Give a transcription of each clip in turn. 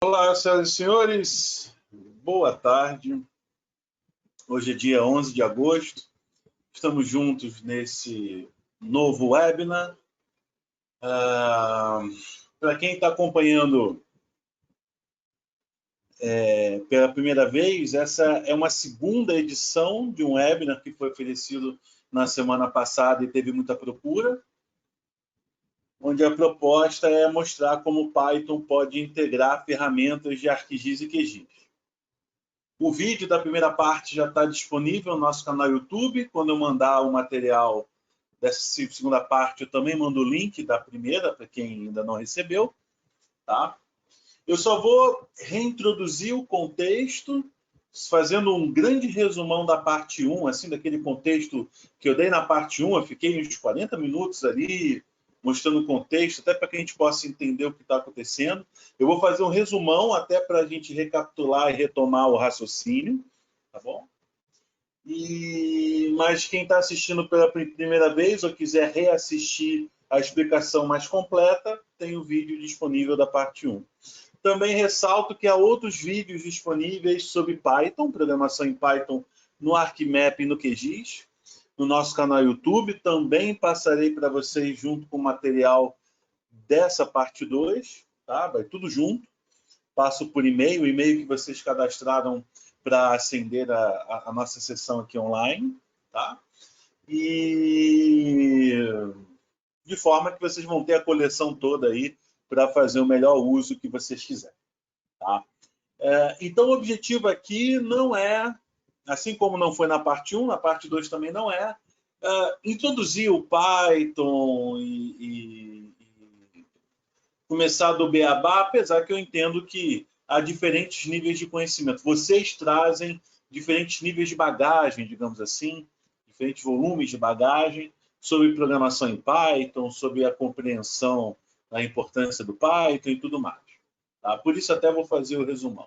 Olá, senhoras e senhores, boa tarde. Hoje é dia 11 de agosto, estamos juntos nesse novo webinar. Para quem está acompanhando pela primeira vez, essa é uma segunda edição de um webinar que foi oferecido na semana passada e teve muita procura, onde a proposta é mostrar como o Python pode integrar ferramentas de ArcGIS e QGIS. O vídeo da primeira parte já está disponível no nosso canal YouTube. Quando eu mandar o material dessa segunda parte, eu também mando o link da primeira, para quem ainda não recebeu. Tá? Eu só vou reintroduzir o contexto, fazendo um grande resumão da parte 1, assim, daquele contexto que eu dei na parte 1. Eu fiquei uns 40 minutos ali, mostrando o contexto, até para que a gente possa entender o que está acontecendo. Eu vou fazer um resumão, até para a gente recapitular e retomar o raciocínio, tá bom? Mas quem está assistindo pela primeira vez ou quiser reassistir a explicação mais completa, tem o vídeo disponível da parte 1. Também ressalto que há outros vídeos disponíveis sobre Python, programação em Python, no ArcMap e no QGIS, no nosso canal YouTube. Também passarei para vocês junto com o material dessa parte 2, tá? Vai tudo junto. Passo por e-mail, o e-mail que vocês cadastraram para acender a nossa sessão aqui online, tá? E de forma que vocês vão ter a coleção toda aí para fazer o melhor uso que vocês quiserem, tá? Então, o objetivo aqui não é, assim como não foi na parte 1, na parte 2 também não é, introduzir o Python e começar do beabá, apesar que eu entendo que há diferentes níveis de conhecimento. Vocês trazem diferentes níveis de bagagem, digamos assim, diferentes volumes de bagagem sobre programação em Python, sobre a compreensão da importância do Python e tudo mais. Tá? Por isso até vou fazer o resumão.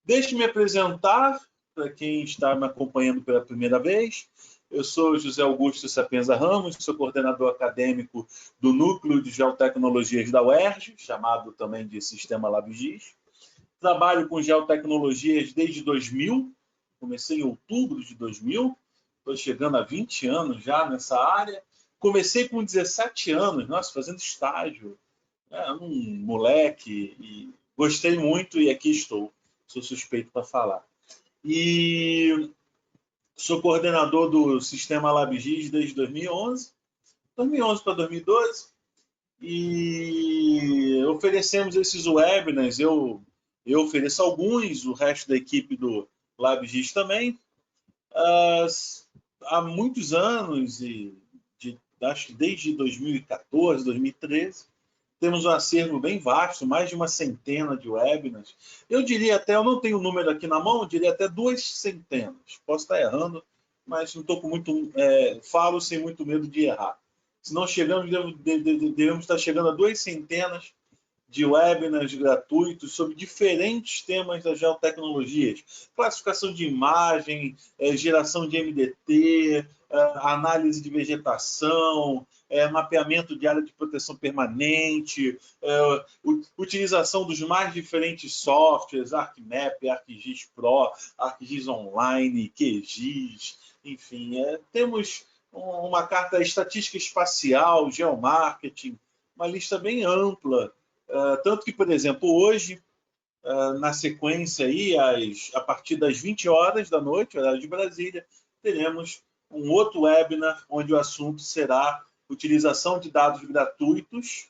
Deixe-me apresentar, para quem está me acompanhando pela primeira vez. Eu sou José Augusto Sapienza Ramos, sou coordenador acadêmico do Núcleo de Geotecnologias da UERJ, chamado também de Sistema LabGIS. Trabalho com geotecnologias desde 2000, comecei em outubro de 2000, estou chegando a 20 anos já nessa área. Comecei com 17 anos, nossa, fazendo estágio, um moleque, e gostei muito e aqui estou. Sou suspeito para falar. E sou coordenador do Sistema LabGIS desde 2011 para 2012, e oferecemos esses webinars. Eu ofereço alguns, o resto da equipe do LabGIS também. Há muitos anos, acho que desde 2014, 2013, temos um acervo bem vasto, mais de uma centena de webinars. Eu diria até, eu não tenho o número aqui na mão, eu diria até 2 centenas. Posso estar errando, mas não estou com muito... falo sem muito medo de errar. Se não chegamos, devemos estar chegando a 2 centenas de webinars gratuitos sobre diferentes temas das geotecnologias. Classificação de imagem, geração de MDT, análise de vegetação, mapeamento de área de proteção permanente, utilização dos mais diferentes softwares, ArcMap, ArcGIS Pro, ArcGIS Online, QGIS, enfim. Temos uma carta estatística espacial, geomarketing, uma lista bem ampla. Tanto que, por exemplo, hoje, na sequência, aí, a partir das 20 horas da noite, horário de Brasília, teremos um outro webinar onde o assunto será utilização de dados gratuitos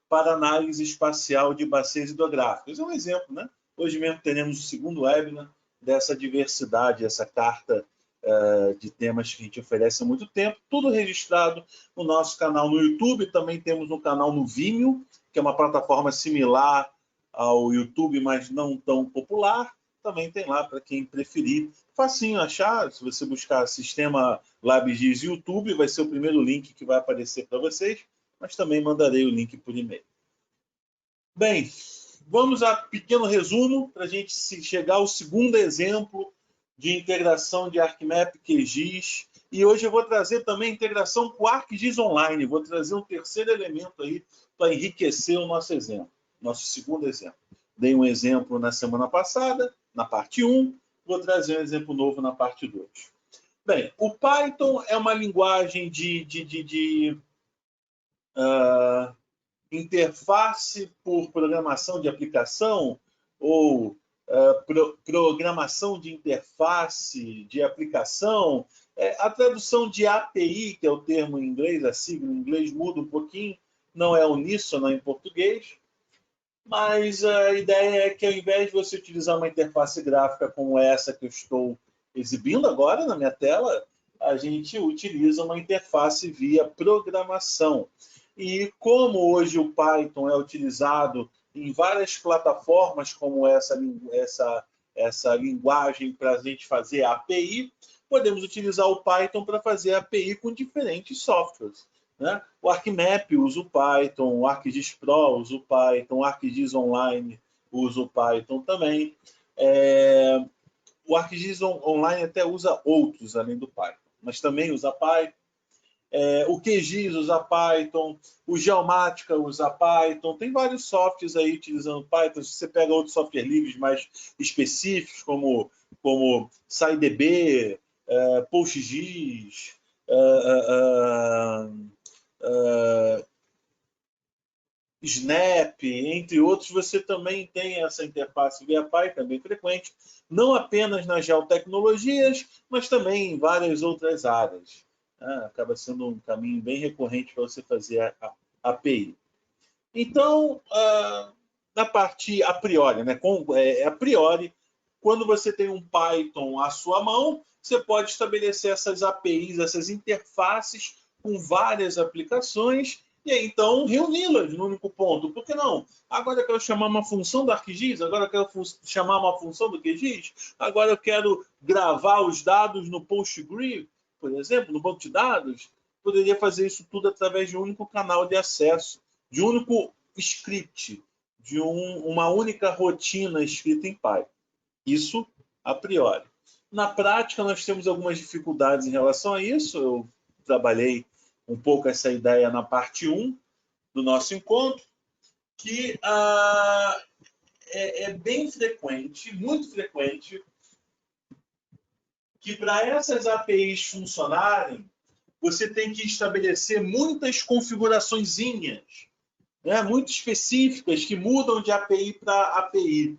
para análise espacial de bacias hidrográficas. É um exemplo, né? Hoje mesmo teremos o segundo webinar dessa diversidade, essa carta de temas que a gente oferece há muito tempo, tudo registrado no nosso canal no YouTube. Também temos um canal no Vimeo, que é uma plataforma similar ao YouTube, mas não tão popular. Também tem lá para quem preferir. Facinho achar, se você buscar Sistema LabGIS YouTube, vai ser o primeiro link que vai aparecer para vocês, mas também mandarei o link por e-mail. Bem, vamos a pequeno resumo para a gente chegar ao segundo exemplo de integração de ArcMap QGIS. E hoje eu vou trazer também integração com o ArcGIS Online. Vou trazer um terceiro elemento aí para enriquecer o nosso exemplo, nosso segundo exemplo. dei um exemplo na semana passada, na parte 1, vou trazer um exemplo novo na parte 2. Bem, o Python é uma linguagem de interface por programação de aplicação ou programação de interface de aplicação. A tradução de API, que é o termo em inglês, a sigla em inglês muda um pouquinho, não é uníssona em português, mas a ideia é que ao invés de você utilizar uma interface gráfica como essa que eu estou exibindo agora na minha tela, a gente utiliza uma interface via programação. E como hoje o Python é utilizado em várias plataformas como essa linguagem para a gente fazer API, podemos utilizar o Python para fazer API com diferentes softwares. Né? O ArcMap usa o Python, o ArcGIS Pro usa o Python, o ArcGIS Online usa o Python também. O ArcGIS Online até usa outros além do Python, mas também usa Python. O QGIS usa Python, o Geomática usa Python, tem vários softwares aí utilizando Python. Se você pega outros softwares livres mais específicos, como SciDB, PostGIS, Snap, entre outros, você também tem essa interface via Python, bem frequente, não apenas nas geotecnologias, mas também em várias outras áreas. Acaba sendo um caminho bem recorrente para você fazer a API. Então, na parte a priori, né, a priori, quando você tem um Python à sua mão, você pode estabelecer essas APIs, essas interfaces com várias aplicações e aí, então, reuni-las no único ponto. Por que não? Agora eu quero chamar uma função do ArcGIS, agora eu quero chamar uma função do QGIS, agora eu quero gravar os dados no PostgreSQL, por exemplo, no banco de dados. Poderia fazer isso tudo através de um único canal de acesso, de um único script, de uma única rotina escrita em Python. Isso a priori. Na prática, nós temos algumas dificuldades em relação a isso. Eu trabalhei um pouco essa ideia na parte 1 do nosso encontro, que é bem frequente, muito frequente, que para essas APIs funcionarem, você tem que estabelecer muitas configuraçõezinhas, né, muito específicas, que mudam de API para API.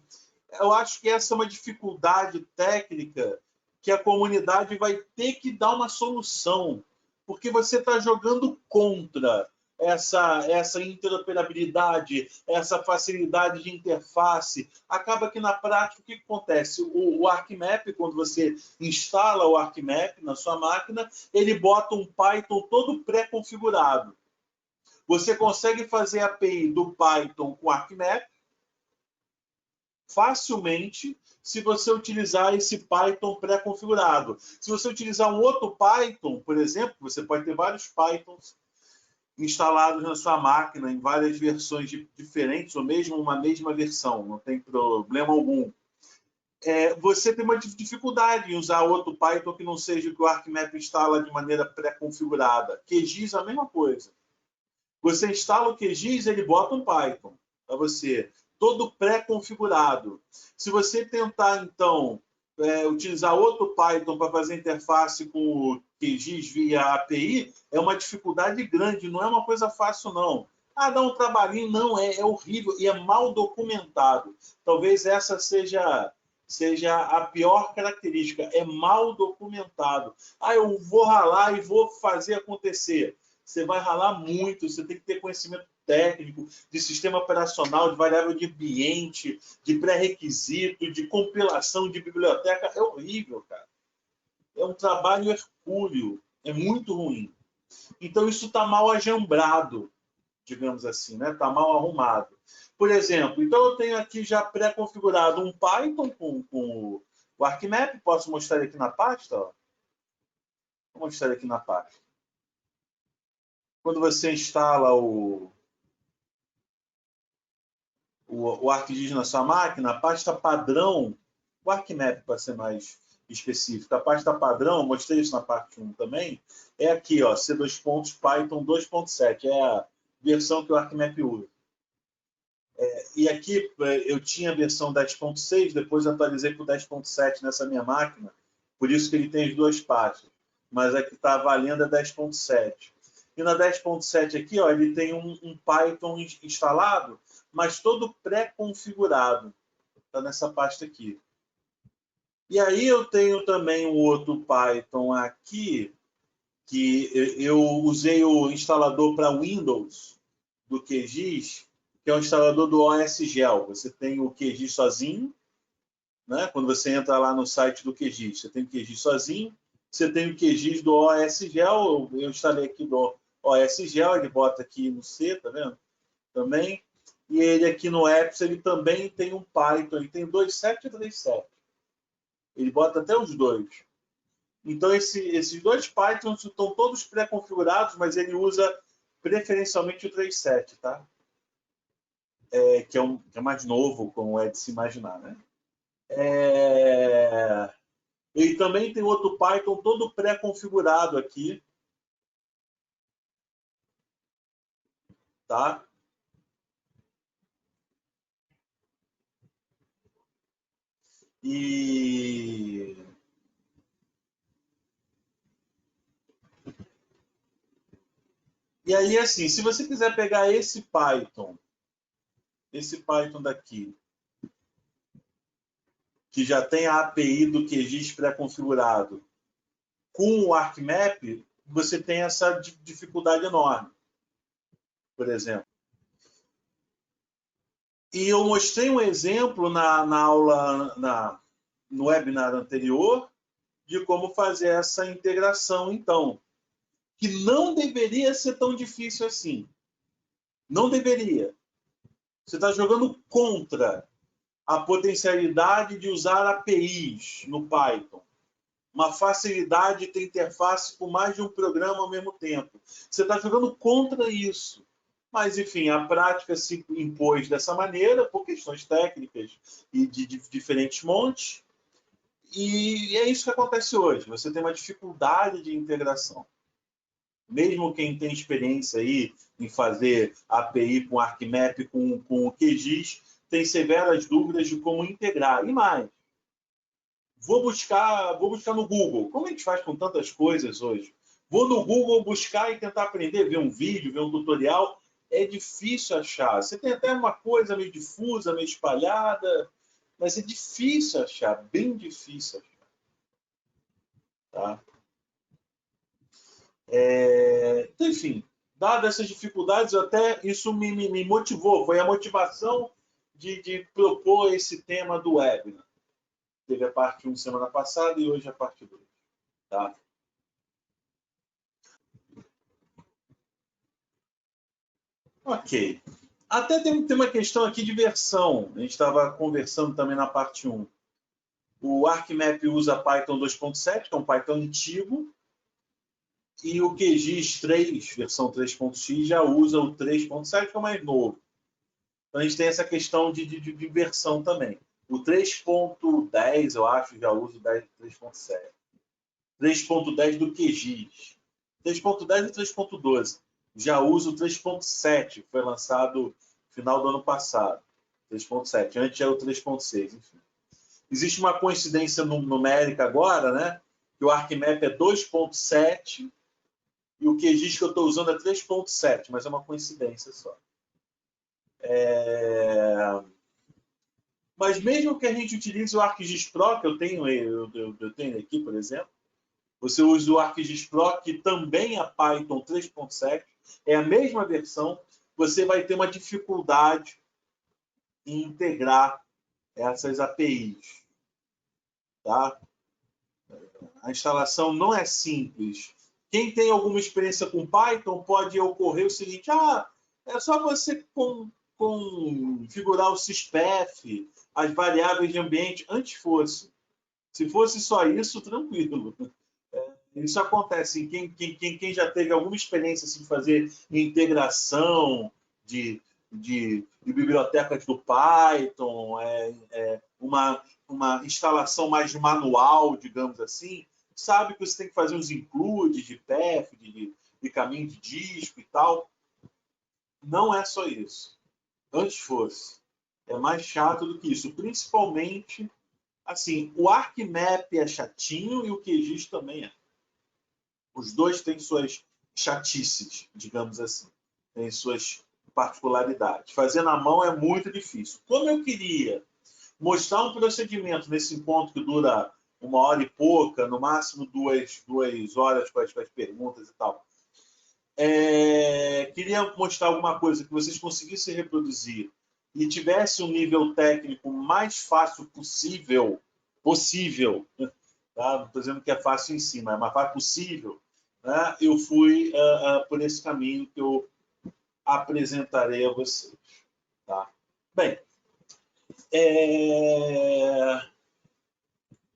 Eu acho que essa é uma dificuldade técnica que a comunidade vai ter que dar uma solução, porque você está jogando contra essa interoperabilidade, essa facilidade de interface. Acaba que, na prática, o que acontece? O ArcMap, quando você instala o ArcMap na sua máquina, ele bota um Python todo pré-configurado. Você consegue fazer a API do Python com o ArcMap facilmente se você utilizar esse Python pré-configurado. Se você utilizar um outro Python, por exemplo, você pode ter vários Pythons instalados na sua máquina em várias versões diferentes, ou mesmo uma mesma versão, não tem problema algum. Você tem uma dificuldade em usar outro Python que não seja o que o ArcMap instala de maneira pré-configurada. QGIS é a mesma coisa. Você instala o QGIS, ele bota um Python para você, todo pré-configurado. Se você tentar, então, utilizar outro Python para fazer interface com o QGIS via API, é uma dificuldade grande, não é uma coisa fácil, não. Dá um trabalhinho, não, é horrível e é mal documentado. Talvez essa seja a pior característica, é mal documentado. Eu vou ralar e vou fazer acontecer. Você vai ralar muito, você tem que ter conhecimento técnico, de sistema operacional, de variável de ambiente, de pré-requisito, de compilação de biblioteca. É horrível, cara. É um trabalho hercúleo, é muito ruim. Então, isso está mal ajambrado, digamos assim, né? Está mal arrumado. Por exemplo, então eu tenho aqui já pré-configurado um Python com o ArcMap, posso mostrar aqui na pasta? Ó. Vou mostrar aqui na pasta. Quando você instala o ArcGIS na sua máquina, a pasta padrão, o ArcMap para ser mais específico, a pasta padrão, mostrei isso na parte 1 também, é aqui, ó, C2. Python 2.7, é a versão que o ArcMap usa. E aqui eu tinha a versão 10.6, depois atualizei para o 10.7 nessa minha máquina, por isso que ele tem as duas pastas. Mas a que está valendo é 10.7. E na 10.7 aqui, ó, ele tem um Python instalado, mas todo pré-configurado. Está nessa pasta aqui. E aí eu tenho também um outro Python aqui, que eu usei o instalador para Windows do QGIS, que é o instalador do OS Gel. Você tem o QGIS sozinho, né? Quando você entra lá no site do QGIS, você tem o QGIS sozinho, você tem o QGIS do OS Gel, eu instalei aqui do OS Gel, ele bota aqui no C, tá vendo? Também. E ele aqui no Apps, ele também tem um Python, ele tem 2.7 e 3.7. Ele bota até os dois. Então, esses dois Pythons estão todos pré-configurados, mas ele usa preferencialmente o 3.7, tá? Que é mais novo, como é de se imaginar, né? E também tem outro Python todo pré-configurado aqui, tá? E aí, assim, se você quiser pegar esse Python daqui, que já tem a API do QGIS pré-configurado, com o ArcMap, você tem essa dificuldade enorme, por exemplo. E eu mostrei um exemplo na aula, no webinar anterior, de como fazer essa integração, então, que não deveria ser tão difícil assim. Não deveria. Você está jogando contra a potencialidade de usar APIs no Python. Uma facilidade de ter interface com mais de um programa ao mesmo tempo. Você está jogando contra isso. Mas, enfim, a prática se impôs dessa maneira, por questões técnicas e de diferentes montes. E é isso que acontece hoje. Você tem uma dificuldade de integração. Mesmo quem tem experiência aí em fazer API com ArcMap, com o QGIS, tem severas dúvidas de como integrar. E mais, vou buscar no Google. Como a gente faz com tantas coisas hoje? Vou no Google buscar e tentar aprender, ver um vídeo, ver um tutorial. É difícil achar. Você tem até uma coisa meio difusa, meio espalhada, mas é difícil achar, bem difícil achar. Tá? Então, enfim, dadas essas dificuldades, até isso me motivou. Foi a motivação de propor esse tema do webinar. Teve a parte 1 semana passada e hoje a parte 2. Tá? Ok. Até tem uma questão aqui de versão. A gente estava conversando também na parte 1. O ArcMap usa Python 2.7, que é um Python antigo, e o QGIS 3, versão 3.x, já usa o 3.7, que é o mais novo. Então a gente tem essa questão de versão também. O 3.10, eu acho, já usa o 3.7. 3.10 do QGIS. 3.10 e 3.12. Já usa o 3.7, foi lançado no final do ano passado. 3.7, antes era o 3.6, enfim. Existe uma coincidência numérica agora, né? Que o ArcMap é 2.7 e o QGIS que eu estou usando é 3.7, mas é uma coincidência só. Mas mesmo que a gente utilize o ArcGIS Pro, que eu tenho aqui, por exemplo, você usa o ArcGIS Pro, que também é Python 3.7, é a mesma versão, você vai ter uma dificuldade em integrar essas APIs. Tá? A instalação não é simples. Quem tem alguma experiência com Python pode ocorrer o seguinte: é só você configurar o syspef, as variáveis de ambiente, antes fosse. Se fosse só isso, tranquilo. Isso acontece. Quem já teve alguma experiência assim, de fazer integração de bibliotecas do Python, uma instalação mais manual, digamos assim, sabe que você tem que fazer uns includes de path, de caminho de disco e tal. Não é só isso. Antes fosse. É mais chato do que isso. Principalmente, assim, o ArcMap é chatinho e o QGIS também é. Os dois têm suas chatices, digamos assim. Têm suas particularidades. Fazer na mão é muito difícil. Como eu queria mostrar um procedimento nesse encontro que dura 1 hora e pouca, no máximo 2 horas com as perguntas e tal, queria mostrar alguma coisa que vocês conseguissem reproduzir e tivesse um nível técnico mais fácil possível, tá? Não estou dizendo que é fácil em si, mas é mais fácil possível, né? Eu fui por esse caminho que eu apresentarei a vocês. Tá? Bem,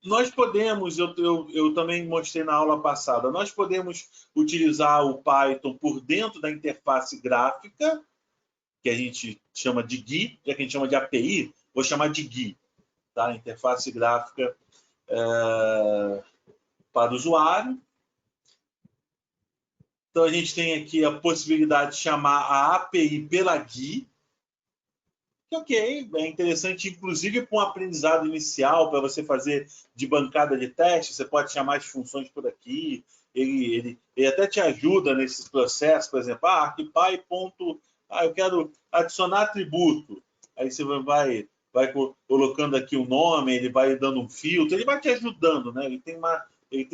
nós podemos, eu também mostrei na aula passada, nós podemos utilizar o Python por dentro da interface gráfica, que a gente chama de GUI, já que a gente chama de API, vou chamar de GUI, tá? Interface gráfica para o usuário. Então, a gente tem aqui a possibilidade de chamar a API pela GUI, que ok, é interessante, inclusive para um aprendizado inicial, para você fazer de bancada de teste, você pode chamar as funções por aqui, ele até te ajuda nesses processos, por exemplo, arcpy. Eu quero adicionar atributo, aí você vai colocando aqui o nome, ele vai dando um filtro, ele vai te ajudando, né? Ele tem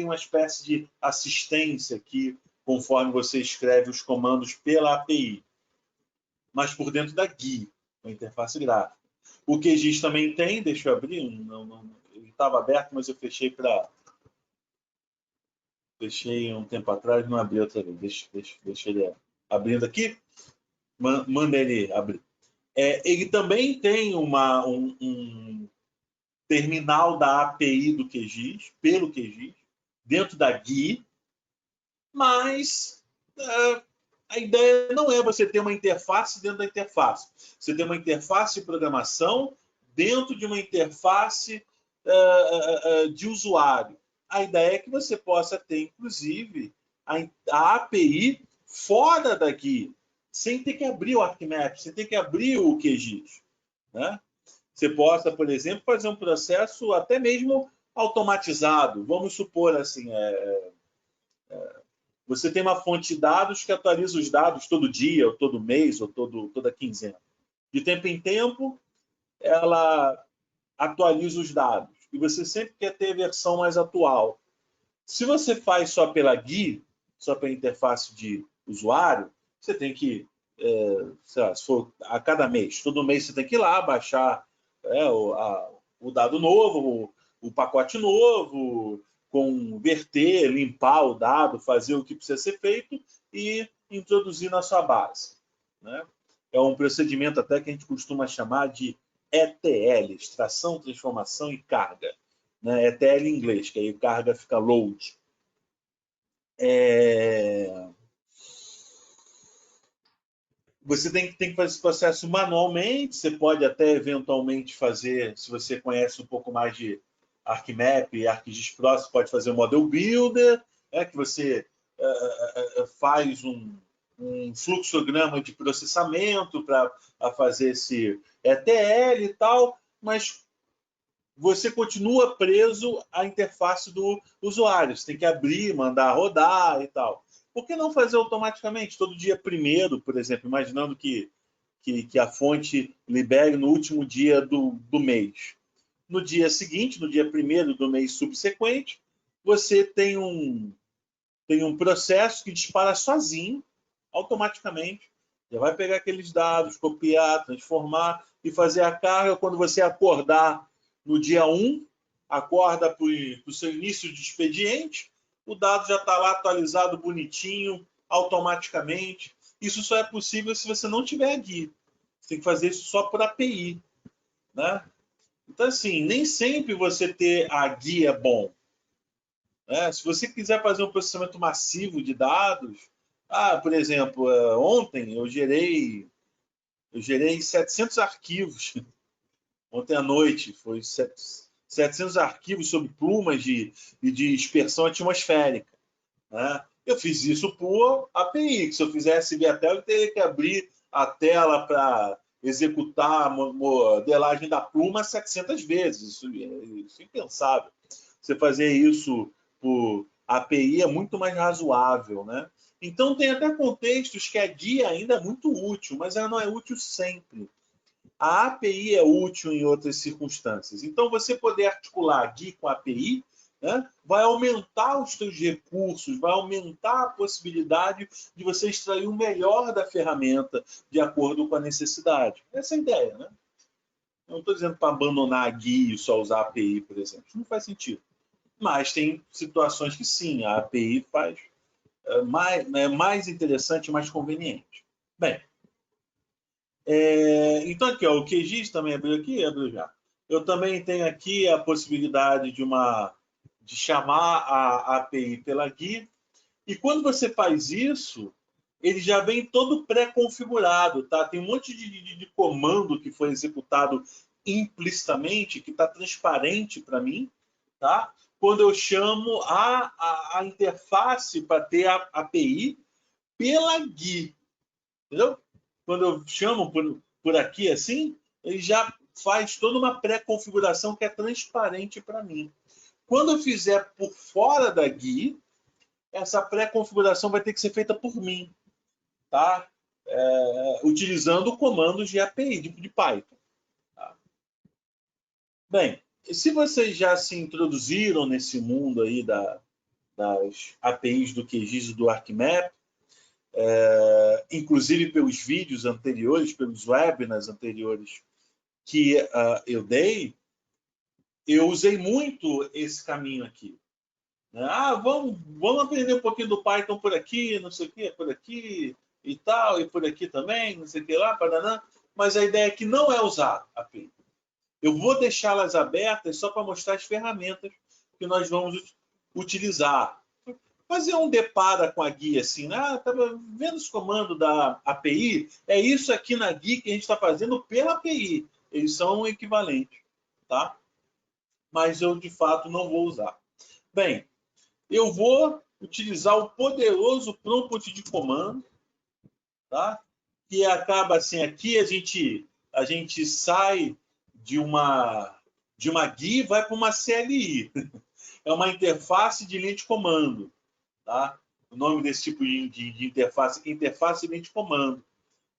uma espécie de assistência aqui, conforme você escreve os comandos pela API, mas por dentro da GUI, a interface gráfica. O QGIS também tem, deixa eu abrir, ele estava aberto, mas eu fechei um tempo atrás, não abri outra vez. Deixa ele abrindo aqui, manda ele abrir. Ele também tem um terminal da API do QGIS, pelo QGIS, dentro da GUI, mas a ideia não é você ter uma interface dentro da interface. Você tem uma interface de programação dentro de uma interface de usuário. A ideia é que você possa ter, inclusive, a API fora da GUI, sem ter que abrir o ArcMap, sem ter que abrir o QGIS, né? Você possa, por exemplo, fazer um processo até mesmo automatizado. Vamos supor assim, você tem uma fonte de dados que atualiza os dados todo dia, ou todo mês, ou toda quinzena. De tempo em tempo, ela atualiza os dados. E você sempre quer ter a versão mais atual. Se você faz só pela GUI, só pela interface de usuário, você tem que, sei lá, se for a cada mês, todo mês você tem que ir lá baixar o dado novo, o pacote novo, converter, limpar o dado, fazer o que precisa ser feito e introduzir na sua base, né? É um procedimento até que a gente costuma chamar de ETL, extração, transformação e carga, né? ETL em inglês, que aí carga fica load. Você tem que fazer esse processo manualmente, você pode até eventualmente fazer, se você conhece um pouco mais de ArcMap e ArcGIS Pro, você pode fazer o Model Builder, que você faz um fluxograma de processamento para fazer esse ETL e tal, mas você continua preso à interface do usuário. Você tem que abrir, mandar rodar e tal. Por que não fazer automaticamente? Todo dia primeiro, por exemplo, imaginando que a fonte libere no último dia do mês. No dia seguinte, no dia primeiro do mês subsequente, você tem um processo que dispara sozinho, automaticamente. Já vai pegar aqueles dados, copiar, transformar e fazer a carga quando você acordar no dia 1, acorda para o seu início de expediente, o dado já está lá atualizado, bonitinho, automaticamente. Isso só é possível se você não tiver GUI. Você tem que fazer isso só por API, né? Então, assim, nem sempre você ter a GUI é bom. Se você quiser fazer um processamento massivo de dados, por exemplo, ontem eu gerei 700 arquivos. Ontem à noite foi 700 arquivos sobre plumas de dispersão atmosférica, né? Eu fiz isso por API, que se eu fizesse via tela, eu teria que abrir a tela para executar a modelagem da pluma 700 vezes. Isso é impensável. Você fazer isso por API é muito mais razoável, né? Então, tem até contextos que a GUI ainda é muito útil, mas ela não é útil sempre. A API é útil em outras circunstâncias. Então, você poder articular a GUI com a API, né, vai aumentar os seus recursos, vai aumentar a possibilidade de você extrair o melhor da ferramenta de acordo com a necessidade. Essa é a ideia, né? Eu não estou dizendo para abandonar a GUI e só usar a API, por exemplo. Isso não faz sentido. Mas tem situações que sim, a API faz mais interessante e mais conveniente. Bem, então aqui, ó, o QGIS também abriu aqui? Abriu já. Eu também tenho aqui a possibilidade de chamar a API pela GUI. E quando você faz isso, ele já vem todo pré-configurado, tá? Tem um monte de comando que foi executado implicitamente, que está transparente para mim, tá? Quando eu chamo a interface para ter a API pela GUI, entendeu? Quando eu chamo por aqui assim, ele já faz toda uma pré-configuração que é transparente para mim. Quando eu fizer por fora da GUI, essa pré-configuração vai ter que ser feita por mim, tá? Utilizando comandos de API, de Python. Tá? Bem, se vocês já se introduziram nesse mundo aí das APIs do QGIS e do ArcMap, inclusive pelos vídeos anteriores, pelos webinars anteriores que eu dei, eu usei muito esse caminho aqui. Vamos aprender um pouquinho do Python por aqui, não sei o que, por aqui e tal, e por aqui também, não sei o que lá, paraná. Mas a ideia aqui não é usar a API. Eu vou deixá-las abertas só para mostrar as ferramentas que nós vamos utilizar. Fazer um depara com a guia assim, estava vendo os comandos da API, é isso aqui na guia que a gente está fazendo pela API. Eles são equivalentes, tá? Mas eu, de fato, não vou usar. Bem, eu vou utilizar o poderoso prompt de comando, tá? Que acaba assim, aqui a gente sai de uma GUI e vai para uma CLI. É uma interface de linha de comando, tá? O nome desse tipo de interface aqui é interface de linha de comando,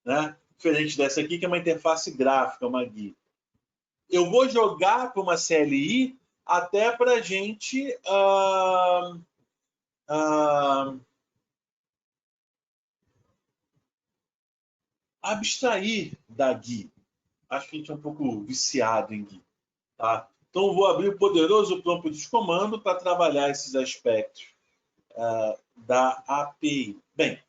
né? Diferente dessa aqui, que é uma interface gráfica, uma GUI. Eu vou jogar para uma CLI até para a gente abstrair da GUI. Acho que a gente é um pouco viciado em GUI. Tá? Então, eu vou abrir o poderoso prompt de comando para trabalhar esses aspectos da API. Bem,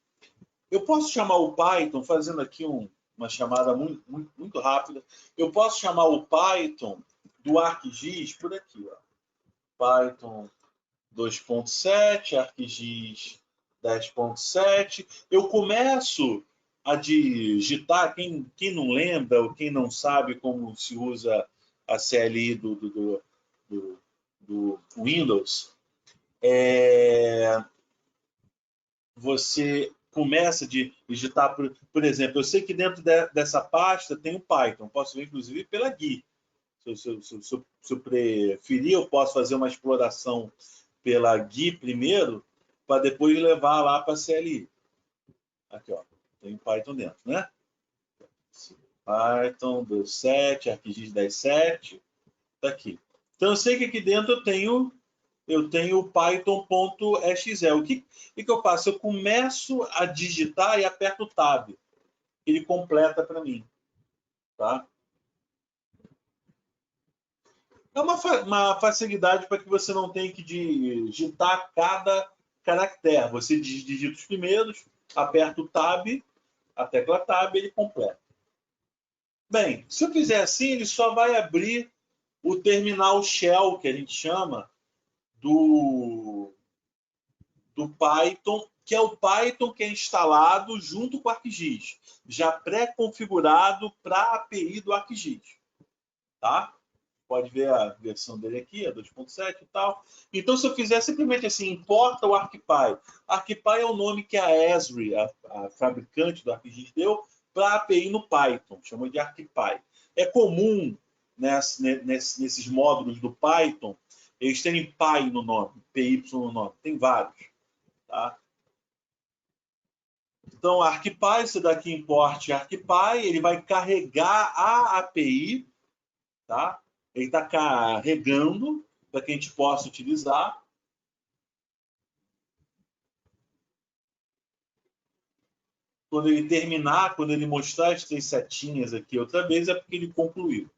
eu posso chamar o Python, fazendo aqui uma chamada muito rápida, eu posso chamar o Python do ArcGIS por aqui. Ó. Python 2.7, ArcGIS 10.7. Eu começo a digitar, quem não lembra ou quem não sabe como se usa a CLI do Windows, você começa a digitar, por exemplo, eu sei que dentro dessa pasta tem o Python, posso ver inclusive pela GUI. Se eu preferir, eu posso fazer uma exploração pela GUI primeiro, para depois levar lá para a CLI. Aqui, ó, tem Python dentro, né? Python 2.7, ArcGIS 10.7, tá aqui. Então eu sei que aqui dentro eu tenho o python.exe. O que eu faço? Eu começo a digitar e aperto o Tab. Ele completa para mim, tá? É uma facilidade para que você não tenha que digitar cada caractere. Você digita os primeiros, aperta o Tab, a tecla Tab, ele completa. Bem, se eu fizer assim, ele só vai abrir o terminal shell, que a gente chama, do Python, que é o Python que é instalado junto com o ArcGIS, já pré-configurado para a API do ArcGIS. Tá? Pode ver a versão dele aqui, a 2.7 e tal. Então, se eu fizer simplesmente assim, importa o ArcPy. ArcPy é o nome que a Esri, a fabricante do ArcGIS, deu para a API no Python, chamou de ArcPy. É comum nesses módulos do Python eles terem Py no nome, PY no nome, tem vários. Tá? Então, ArcPy, esse daqui importe ArcPy, ele vai carregar a API, tá? Ele está carregando para que a gente possa utilizar. Quando ele terminar, quando ele mostrar as 3 setinhas aqui outra vez, é porque ele concluiu.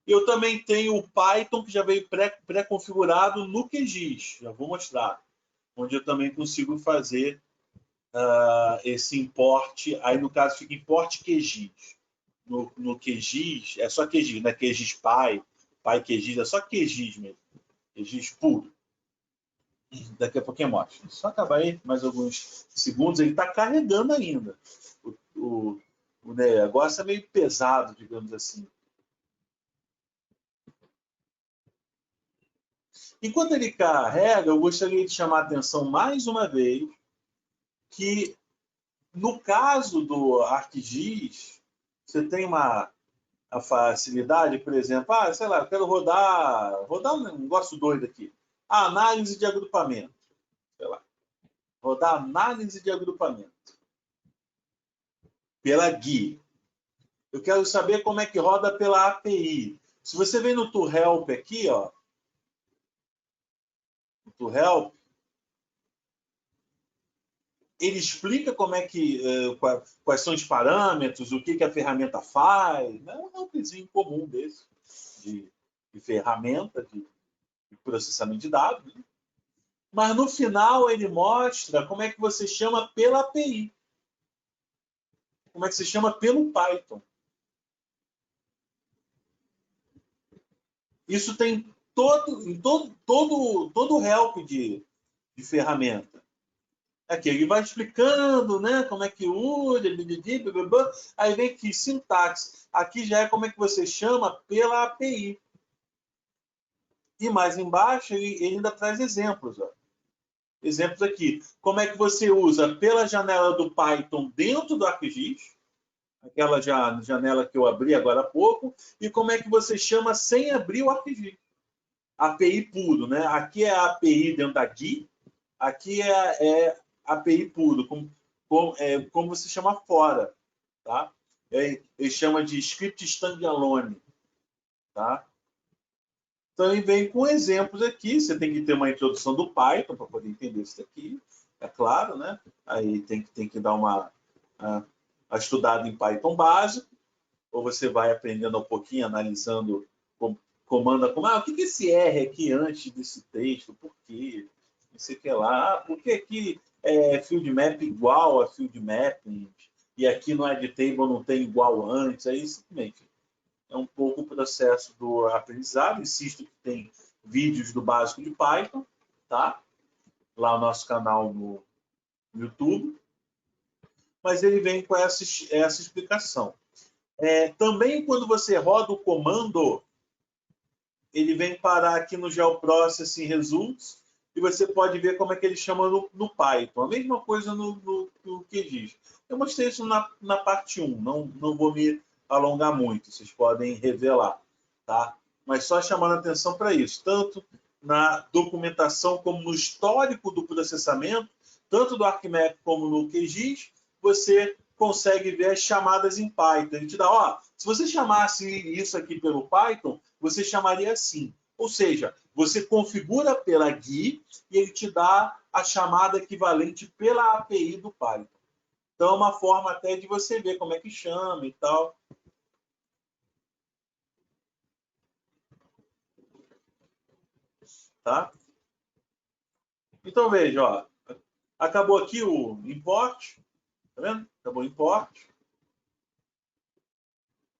Eu também tenho o Python, que já veio pré-configurado no QGIS, já vou mostrar, onde eu também consigo fazer esse import. Aí, no caso, fica import QGIS. No QGIS, é só QGIS, não é QGIS Py, QGIS, é só QGIS mesmo, QGIS puro. Daqui a pouquinho eu mostro. Só acabar aí, mais alguns segundos, ele está carregando ainda. O negócio é meio pesado, digamos assim. Enquanto ele carrega, eu gostaria de chamar a atenção mais uma vez que, no caso do ArcGIS, você tem a facilidade, por exemplo, sei lá, eu quero rodar um negócio doido aqui. Análise de agrupamento. Sei lá. Rodar análise de agrupamento. Pela GUI. Eu quero saber como é que roda pela API. Se você vem no ToHelp aqui, ó, no ToHelp, ele explica como é que, quais são os parâmetros, o que a ferramenta faz. É um helpzinho comum desse, de ferramenta de processamento de dados. Né? Mas no final ele mostra como é que você chama pela API. Como é que se chama pelo Python. Isso tem todo o help de ferramenta. Aqui ele vai explicando, né, como é que usa, aí vem aqui sintaxe. Aqui já é como é que você chama pela API. E mais embaixo ele ainda traz exemplos. Ó. Exemplos aqui. Como é que você usa pela janela do Python dentro do ArcGIS, aquela janela que eu abri agora há pouco, e como é que você chama sem abrir o ArcGIS. API puro, né? Aqui é a API dentro da GUI, aqui é API puro, como você chama fora, tá? Ele chama de script standalone, tá? Então, ele vem com exemplos aqui. Você tem que ter uma introdução do Python para poder entender isso daqui, é claro, né? Aí tem que dar uma estudada em Python básico, ou você vai aprendendo um pouquinho, analisando comando a comando. O que é esse R aqui antes desse texto? Por quê? Não sei o que lá. Por que aqui é field map igual a field mapping? E aqui no edtable não tem igual antes? Aí, simplesmente, é um pouco o processo do aprendizado. Insisto que tem vídeos do básico de Python, tá? Lá no nosso canal no YouTube. Mas ele vem com essa explicação. Também, quando você roda o comando, ele vem parar aqui no GeoProcessing Results e você pode ver como é que ele chama no Python. A mesma coisa no QGIS. Eu mostrei isso na parte 1, não vou me alongar muito, vocês podem rever lá. Tá? Mas só chamando a atenção para isso, tanto na documentação como no histórico do processamento, tanto do ArcMap como no QGIS, você consegue ver as chamadas em Python. Ele te dá, se você chamasse isso aqui pelo Python, você chamaria assim. Ou seja, você configura pela GUI e ele te dá a chamada equivalente pela API do Python. Então, é uma forma até de você ver como é que chama e tal. Tá? Então, veja, ó, acabou aqui o import. Tá vendo? Acabou o import.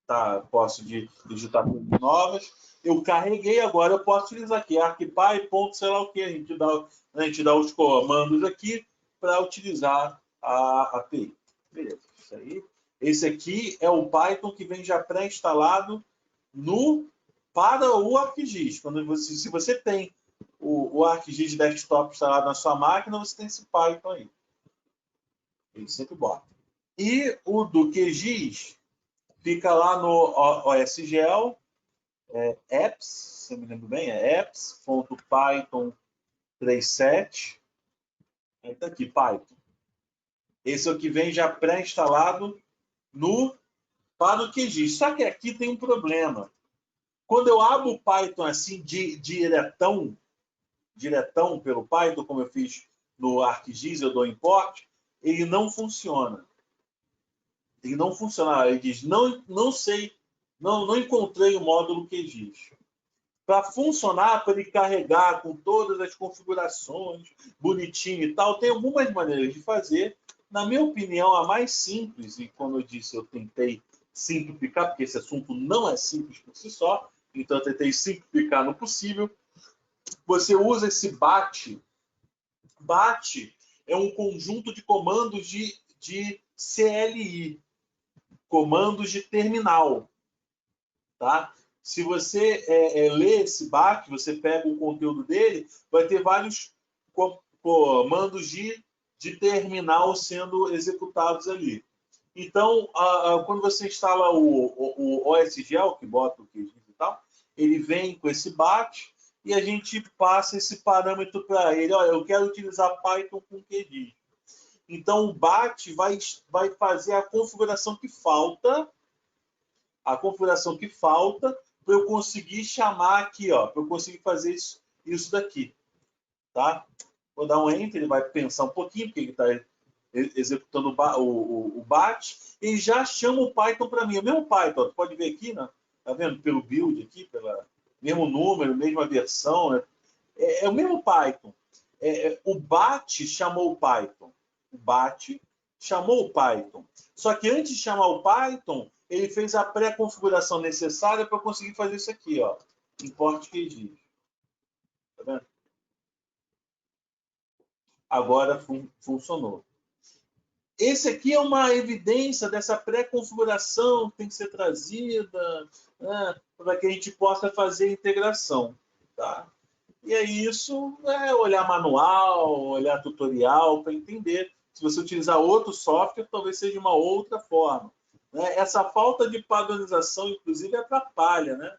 Tá, posso digitar coisas novas. Eu carreguei, agora eu posso utilizar aqui ArcPy, ponto, sei lá o que. A gente dá os comandos aqui para utilizar a API. Beleza, isso aí. Esse aqui é o Python que vem já pré-instalado para o ArcGIS. Se você tem o ArcGIS Desktop instalado na sua máquina, você tem esse Python aí. Ele sempre bota. E o do QGIS fica lá no OSGel, apps, se eu me lembro bem, é apps.python37. Aí está aqui, Python. Esse é o que vem já pré-instalado para o QGIS. Só que aqui tem um problema. Quando eu abro o Python assim, diretão pelo Python, como eu fiz no ArcGIS, eu dou import, ele não funciona. Ele não funciona. Ele diz, não sei, não encontrei o módulo QGIS. Para funcionar, para ele carregar com todas as configurações, bonitinho e tal, tem algumas maneiras de fazer. Na minha opinião, a mais simples, e como eu disse, eu tentei simplificar, porque esse assunto não é simples por si só, então eu tentei simplificar no possível. Você usa esse BAT. BAT é um conjunto de comandos de CLI, comandos de terminal. Tá? Se você ler esse BAT, você pega o conteúdo dele, vai ter vários comandos de terminal sendo executados ali. Então, quando você instala o OSGel, que bota o QGIS e tal, ele vem com esse BAT e a gente passa esse parâmetro para ele. Olha, eu quero utilizar Python com QGIS. Então, o BAT vai fazer a configuração que falta para eu conseguir chamar aqui, para eu conseguir fazer isso daqui. Tá? Vou dar um Enter, ele vai pensar um pouquinho, porque ele está executando o BAT, e já chama o Python para mim. É o mesmo Python, tu pode ver aqui, né? Tá vendo? Pelo build aqui, pelo mesmo número, mesma versão, né? É o mesmo Python. O BAT chamou o Python. O BAT chamou o Python. Só que antes de chamar o Python, ele fez a pré-configuração necessária para conseguir fazer isso aqui, ó. Import QGIS. Tá vendo? Agora funcionou. Esse aqui é uma evidência dessa pré-configuração que tem que ser trazida, né, para que a gente possa fazer a integração. Tá? E é isso, olhar manual, olhar tutorial para entender. Se você utilizar outro software, talvez seja uma outra forma. Né? Essa falta de padronização, inclusive, atrapalha, né?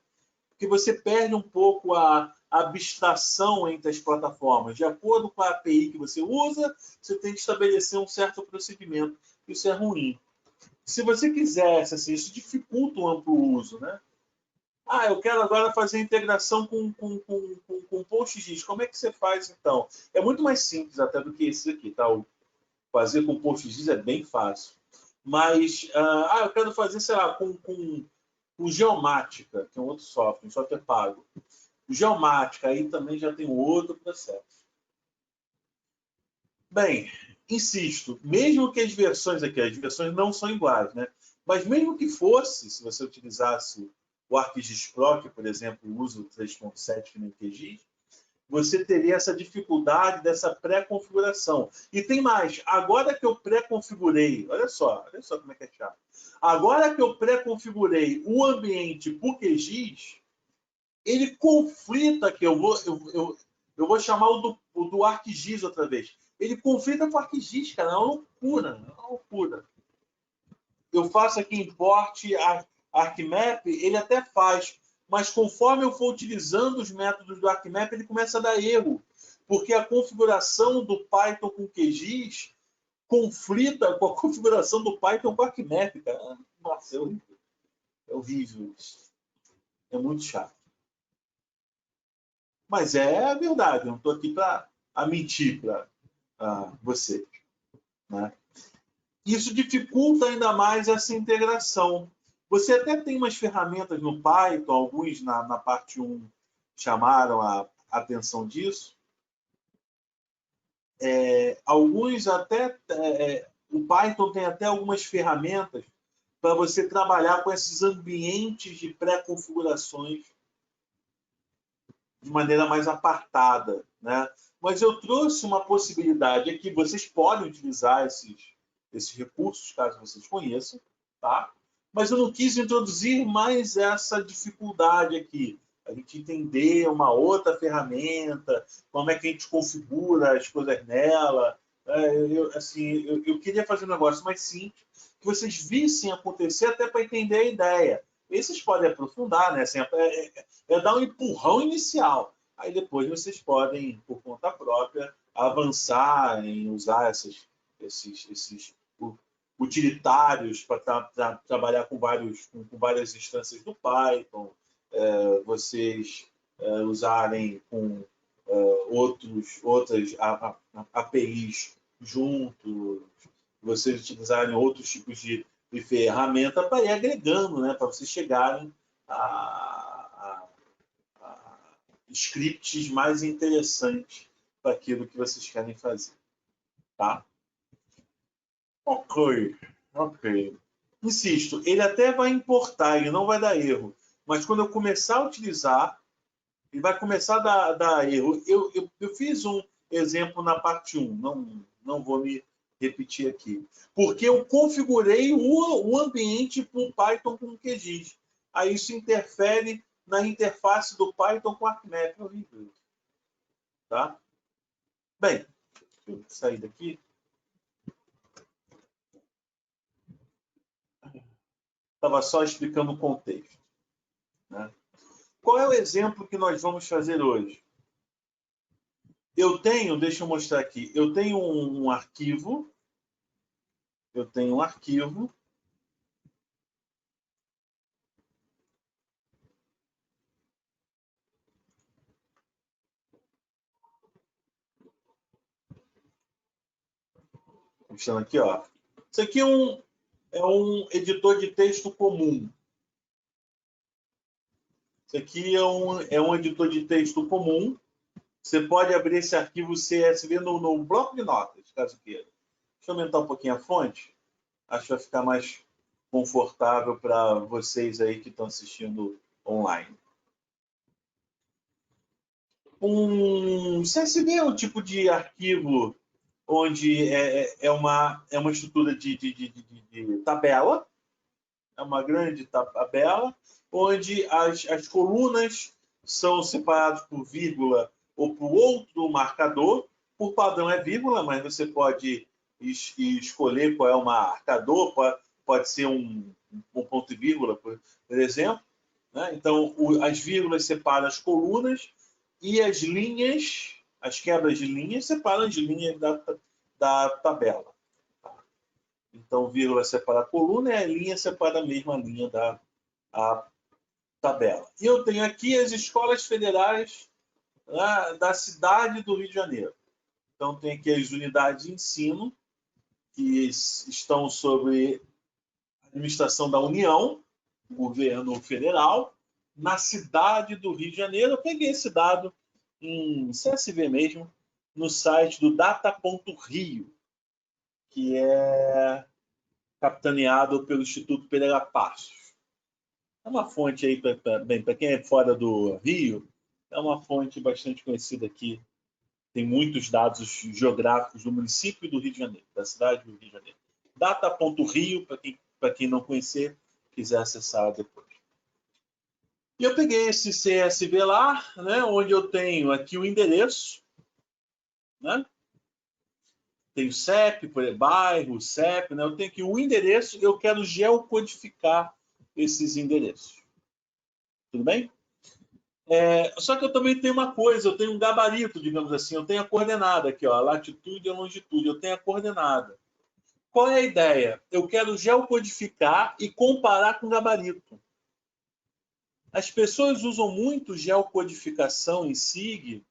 Porque você perde um pouco a abstração entre as plataformas. De acordo com a API que você usa, você tem que estabelecer um certo procedimento. Isso é ruim. Se você quisesse, assim, isso dificulta o amplo uso, né? Eu quero agora fazer integração com PostGIS. Como é que você faz, então? É muito mais simples até do que esse aqui, tá? Fazer com PostGIS é bem fácil. Mas, eu quero fazer, sei lá, com Geomática, que é um outro software, um software pago. Geomática, aí também já tem um outro processo. Bem, insisto, mesmo que as versões não são iguais, né? Mas mesmo que fosse, se você utilizasse o ArcGIS Pro, que, por exemplo, usa o 3.7 que nem o QGIS, você teria essa dificuldade dessa pré-configuração. E tem mais, agora que eu pré-configurei, olha só como é que é chato. Agora que eu pré-configurei o ambiente por QGIS, ele conflita aqui, eu vou chamar o do ArcGIS outra vez. Ele conflita com o ArcGIS, cara, é uma loucura. Eu faço aqui import ArcMap, ele até faz, mas conforme eu for utilizando os métodos do ArcMap, ele começa a dar erro, porque a configuração do Python com QGIS conflita com a configuração do Python com o ArcMap, cara. Nossa, é horrível. É horrível isso. É muito chato. Mas é verdade, eu não estou aqui para mentir para você. Né? Isso dificulta ainda mais essa integração. Você até tem umas ferramentas no Python, alguns na parte 1 chamaram a atenção disso. Alguns até... o Python tem até algumas ferramentas para você trabalhar com esses ambientes de pré-configurações de maneira mais apartada, né? Mas eu trouxe uma possibilidade aqui, vocês podem utilizar esses recursos, caso vocês conheçam, tá? Mas eu não quis introduzir mais essa dificuldade aqui. A gente entender uma outra ferramenta, como é que a gente configura as coisas nela, Eu queria fazer um negócio mais simples, que vocês vissem acontecer até para entender a ideia. E vocês podem aprofundar, né? Assim, dar um empurrão inicial. Aí depois vocês podem, por conta própria, avançar em usar esses utilitários para trabalhar com várias instâncias do Python, vocês usarem com outras APIs juntos, vocês utilizarem outros tipos de ferramenta para ir agregando, né, para vocês chegarem a scripts mais interessantes para aquilo que vocês querem fazer. Tá? Ok. Insisto, ele até vai importar, ele não vai dar erro. Mas quando eu começar a utilizar, ele vai começar a dar erro. Eu fiz um exemplo na parte 1, não vou me repetir aqui. Porque eu configurei o ambiente para o Python com o QGIS. Aí isso interfere na interface do Python com o ArcMap. É horrível. Tá? Bem, deixa eu sair daqui. Estava só explicando o contexto. Né? Qual é o exemplo que nós vamos fazer hoje? Deixa eu mostrar aqui, eu tenho um arquivo, mostrando aqui, ó. Isso aqui é um editor de texto comum. Isso aqui é um editor de texto comum. Você pode abrir esse arquivo CSV no bloco de notas, caso queira. Deixa eu aumentar um pouquinho a fonte. Acho que vai ficar mais confortável para vocês aí que estão assistindo online. Um CSV é um tipo de arquivo onde é uma estrutura de tabela, é uma grande tabela, onde as colunas são separadas por vírgula ou por outro marcador. Por padrão é vírgula, mas você pode escolher qual é o marcador, pode ser um ponto e vírgula, por exemplo. Né? Então, as vírgulas separam as colunas e as linhas, as quebras de linhas, separam as linhas da tabela. Então, vírgula separa a coluna e a linha separa a mesma linha da tabela. E eu tenho aqui as escolas federais, né, da cidade do Rio de Janeiro. Então, tem aqui as unidades de ensino, que estão sob administração da União, governo federal, na cidade do Rio de Janeiro. Eu peguei esse dado em CSV mesmo, no site do data.rio, que é capitaneado pelo Instituto Pereira Passos. É uma fonte aí, para quem é fora do Rio, é uma fonte bastante conhecida aqui. Tem muitos dados geográficos do município do Rio de Janeiro, da cidade do Rio de Janeiro. Data.rio, para quem não conhecer, quiser acessar depois. E eu peguei esse CSV lá, né, onde eu tenho aqui o endereço, né? Tem o CEP, bairro, CEP, né? Eu tenho aqui o endereço, eu quero geocodificar esses endereços. Tudo bem? Só que eu também tenho uma coisa, eu tenho um gabarito, digamos assim, eu tenho a coordenada aqui, ó, a latitude e a longitude, eu tenho a coordenada. Qual é a ideia? Eu quero geocodificar e comparar com o gabarito. As pessoas usam muito geocodificação em SIG,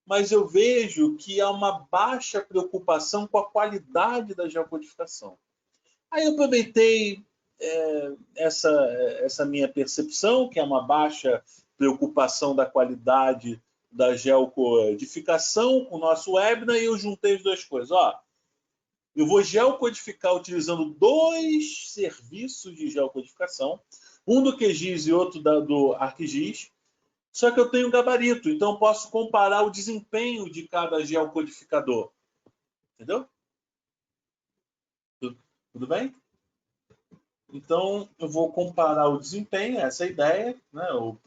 mas eu vejo que há uma baixa preocupação com a qualidade da geocodificação. Aí eu aproveitei essa minha percepção, que é uma baixa preocupação da qualidade da geocodificação com o nosso webinar, e eu juntei as duas coisas. Ó, eu vou geocodificar utilizando dois serviços de geocodificação, um do QGIS e outro do ArcGIS, só que eu tenho um gabarito, então eu posso comparar o desempenho de cada geocodificador. Entendeu? Tudo bem? Então, eu vou comparar o desempenho, essa é a ideia. Né? Eu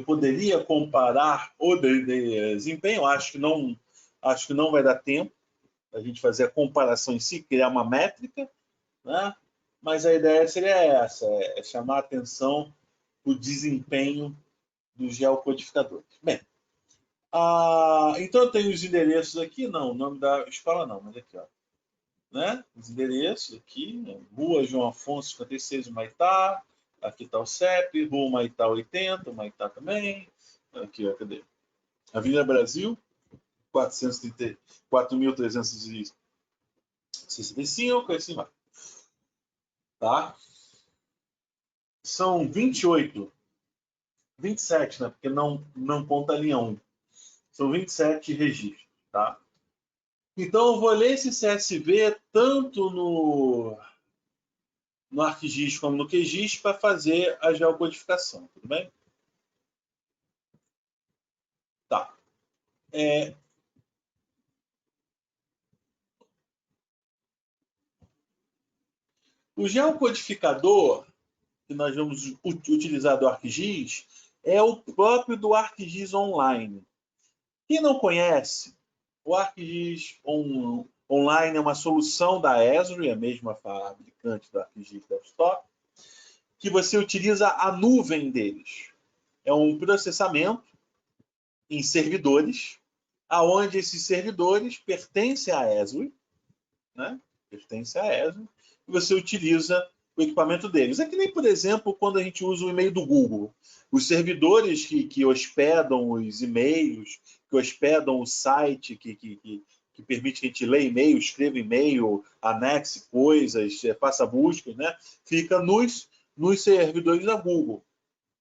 poderia comparar o desempenho, acho que não vai dar tempo. a gente fazer a comparação em si, criar uma métrica, né? Mas a ideia seria essa, é chamar a atenção para o desempenho dos geocodificadores. Bem, então eu tenho os endereços aqui, não, o nome da escola não, mas aqui, ó, né? Os endereços aqui, né? Rua João Afonso 56, Humaitá, aqui está o CEP, Rua Humaitá 80, Humaitá também, aqui, ó, cadê? Avenida Brasil, 4.365, assim vai. Tá? São 28, 27, né? Porque não conta a linha 1. São 27 registros, tá? Então, eu vou ler esse CSV tanto no ArcGIS como no QGIS para fazer a geocodificação, tudo bem? Tá. O geocodificador que nós vamos utilizar do ArcGIS é o próprio do ArcGIS Online. Quem não conhece, o ArcGIS Online é uma solução da Esri, a mesma fabricante do ArcGIS Desktop, que você utiliza a nuvem deles. É um processamento em servidores, aonde esses servidores pertencem à Esri, né? Pertencem à Esri, e você utiliza o equipamento deles. É que nem, por exemplo, quando a gente usa o e-mail do Google. Os servidores que hospedam os e-mails, que hospedam o site, que permite que a gente leia e-mail, escreva e-mail, anexe coisas, faça buscas, né? Fica nos servidores da Google.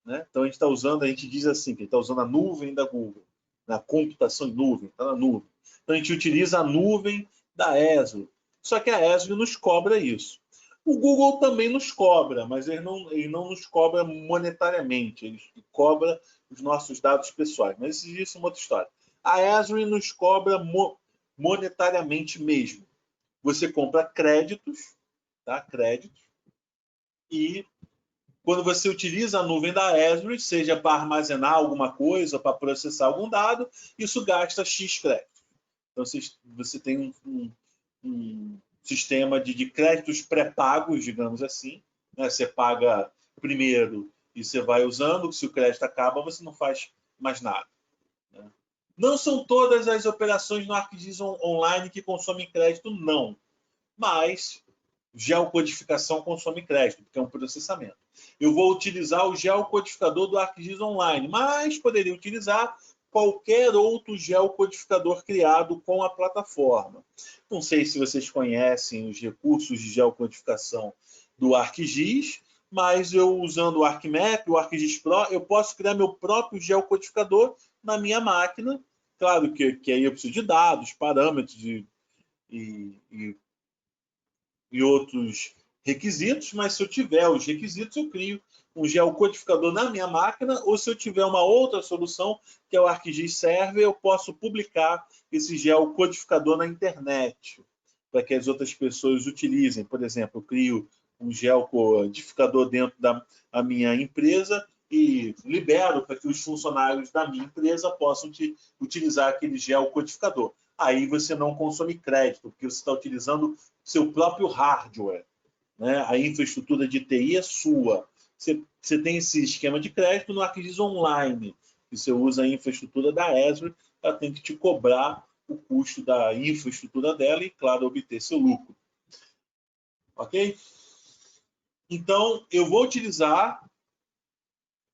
Né? Então a gente diz assim, que a gente está usando a nuvem da Google, na computação em nuvem, está na nuvem. Então a gente utiliza a nuvem da Esri. Só que a Esri nos cobra isso. O Google também nos cobra, mas ele não nos cobra monetariamente, ele cobra os nossos dados pessoais. Mas isso é uma outra história. A Esri nos cobra monetariamente mesmo. Você compra créditos, tá? Créditos, e quando você utiliza a nuvem da Esri, seja para armazenar alguma coisa, para processar algum dado, isso gasta X créditos. Então, você tem um sistema de créditos pré-pagos, digamos assim. Né? Você paga primeiro e você vai usando. Se o crédito acaba, você não faz mais nada. Né? Não são todas as operações no ArcGIS Online que consomem crédito, não. Mas geocodificação consome crédito, porque é um processamento. Eu vou utilizar o geocodificador do ArcGIS Online, mas poderia utilizar qualquer outro geocodificador criado com a plataforma. Não sei se vocês conhecem os recursos de geocodificação do ArcGIS, mas eu usando o ArcMap, o ArcGIS Pro, eu posso criar meu próprio geocodificador na minha máquina. Claro que aí eu preciso de dados, parâmetros e outros requisitos, mas se eu tiver os requisitos, eu crio um geocodificador na minha máquina, ou se eu tiver uma outra solução, que é o ArcGIS Server, eu posso publicar esse geocodificador na internet, para que as outras pessoas utilizem. Por exemplo, eu crio um geocodificador dentro da minha empresa e libero para que os funcionários da minha empresa possam utilizar aquele geocodificador. Aí você não consome crédito, porque você está utilizando seu próprio hardware. Né? A infraestrutura de TI é sua. Você tem esse esquema de crédito no ArcGIS Online, que você usa a infraestrutura da Esri, ela tem que te cobrar o custo da infraestrutura dela e, claro, obter seu lucro. Ok? Então, eu vou utilizar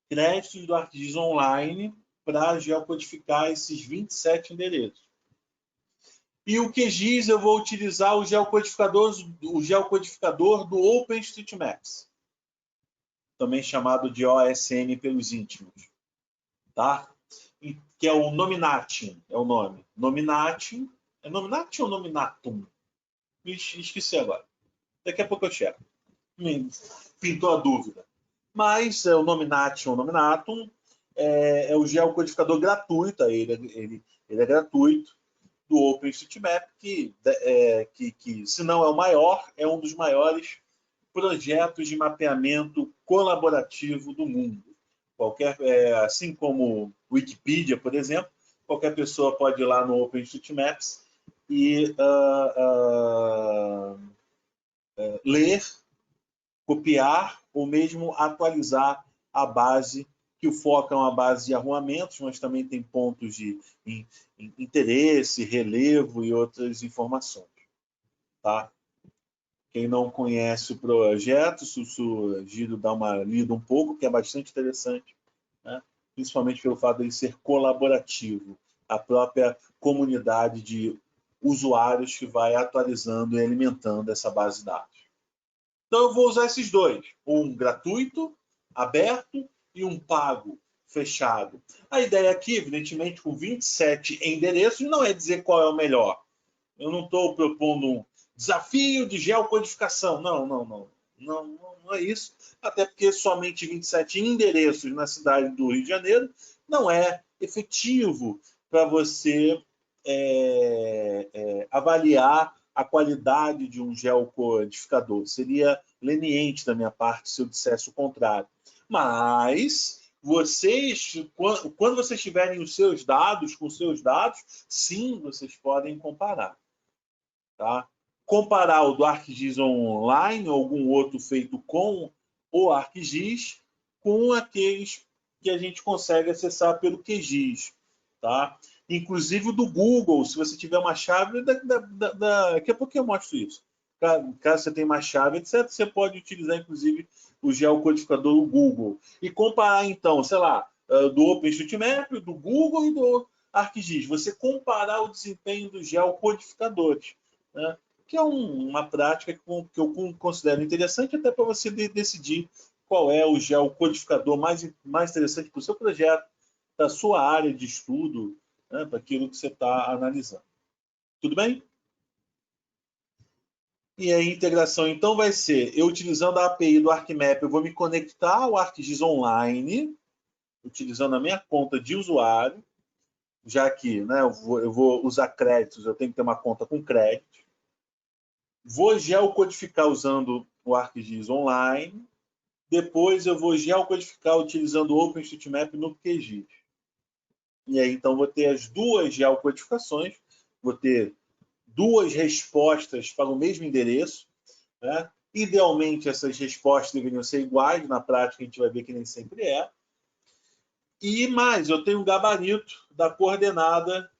créditos do ArcGIS Online para geocodificar esses 27 endereços. E o QGIS eu vou utilizar o geocodificador do OpenStreetMaps, também chamado de OSM pelos íntimos, tá? Que é o Nominatim, é o nome. Nominatim, é Nominatim ou Nominatum? Esqueci agora. Daqui a pouco eu checo. Me pintou a dúvida. Mas é o Nominatim ou Nominatum, é o geocodificador gratuito, ele é gratuito, do OpenStreetMap, que se não é o maior, é um dos maiores projetos de mapeamento colaborativo do mundo. Assim como Wikipedia, por exemplo, qualquer pessoa pode ir lá no OpenStreetMaps e ler, copiar ou mesmo atualizar a base, que o foco é uma base de arruamentos, mas também tem pontos de interesse, relevo e outras informações. Tá? Quem não conhece o projeto, sugiro dar uma lida um pouco, que é bastante interessante, né? Principalmente pelo fato de ele ser colaborativo. A própria comunidade de usuários que vai atualizando e alimentando essa base de dados. Então, eu vou usar esses dois. Um gratuito, aberto, e um pago, fechado. A ideia aqui, evidentemente, com 27 endereços, não é dizer qual é o melhor. Eu não estou propondo um desafio de geocodificação. Não é isso. Até porque somente 27 endereços na cidade do Rio de Janeiro não é efetivo para você avaliar a qualidade de um geocodificador. Seria leniente da minha parte se eu dissesse o contrário. Mas vocês, quando vocês tiverem os seus dados, com seus dados, sim, vocês podem comparar. Tá? Comparar o do ArcGIS Online ou algum outro feito com o ArcGIS com aqueles que a gente consegue acessar pelo QGIS. Tá? Inclusive o do Google, se você tiver uma chave, daqui a pouco eu mostro isso. Caso você tenha uma chave, etc., você pode utilizar, inclusive, o geocodificador do Google. E comparar, então, sei lá, do OpenStreetMap, do Google e do ArcGIS. Você comparar o desempenho dos geocodificadores. Né? Que é uma prática que eu considero interessante até para você decidir qual é o geocodificador mais interessante para o seu projeto, da sua área de estudo, né, para aquilo que você está analisando. Tudo bem? E a integração, então, vai ser, eu utilizando a API do ArcMap, eu vou me conectar ao ArcGIS Online, utilizando a minha conta de usuário, já que, né, eu vou usar créditos, eu tenho que ter uma conta com crédito. Vou geocodificar usando o ArcGIS Online. Depois eu vou geocodificar utilizando o OpenStreetMap no QGIS. E aí, então, vou ter as duas geocodificações, vou ter duas respostas para o mesmo endereço. Né? Idealmente, essas respostas deveriam ser iguais, na prática a gente vai ver que nem sempre é. E mais, eu tenho um gabarito da coordenada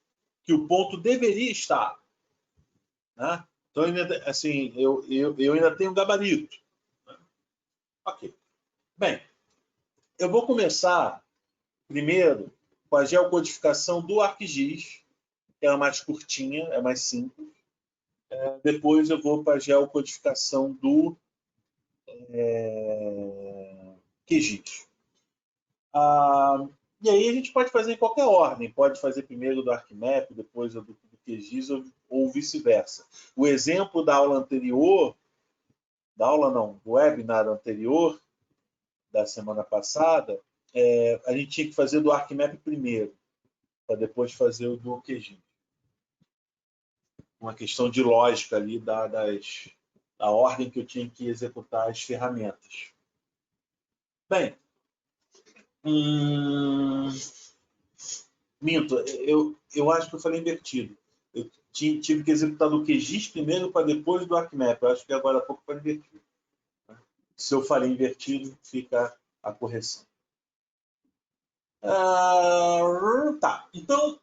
que o ponto deveria estar. Né? Então, assim, eu ainda tenho um gabarito. Ok. Bem, eu vou começar primeiro com a geocodificação do ArcGIS, que é mais curtinha, é mais simples. Depois eu vou para a geocodificação do QGIS. E aí a gente pode fazer em qualquer ordem. Pode fazer primeiro do ArcMap, depois do QGIS, ou vice-versa. O exemplo da aula anterior, do webinar anterior, da semana passada, a gente tinha que fazer do ArcMap primeiro, para depois fazer o do QGIS. Uma questão de lógica ali da ordem que eu tinha que executar as ferramentas. Bem, minto, eu acho que eu falei invertido. Eu tive que executar do QGIS primeiro para depois do ArcMap. Eu acho que agora há pouco foi invertido. Se eu falei invertido, fica a correção. Tá, então,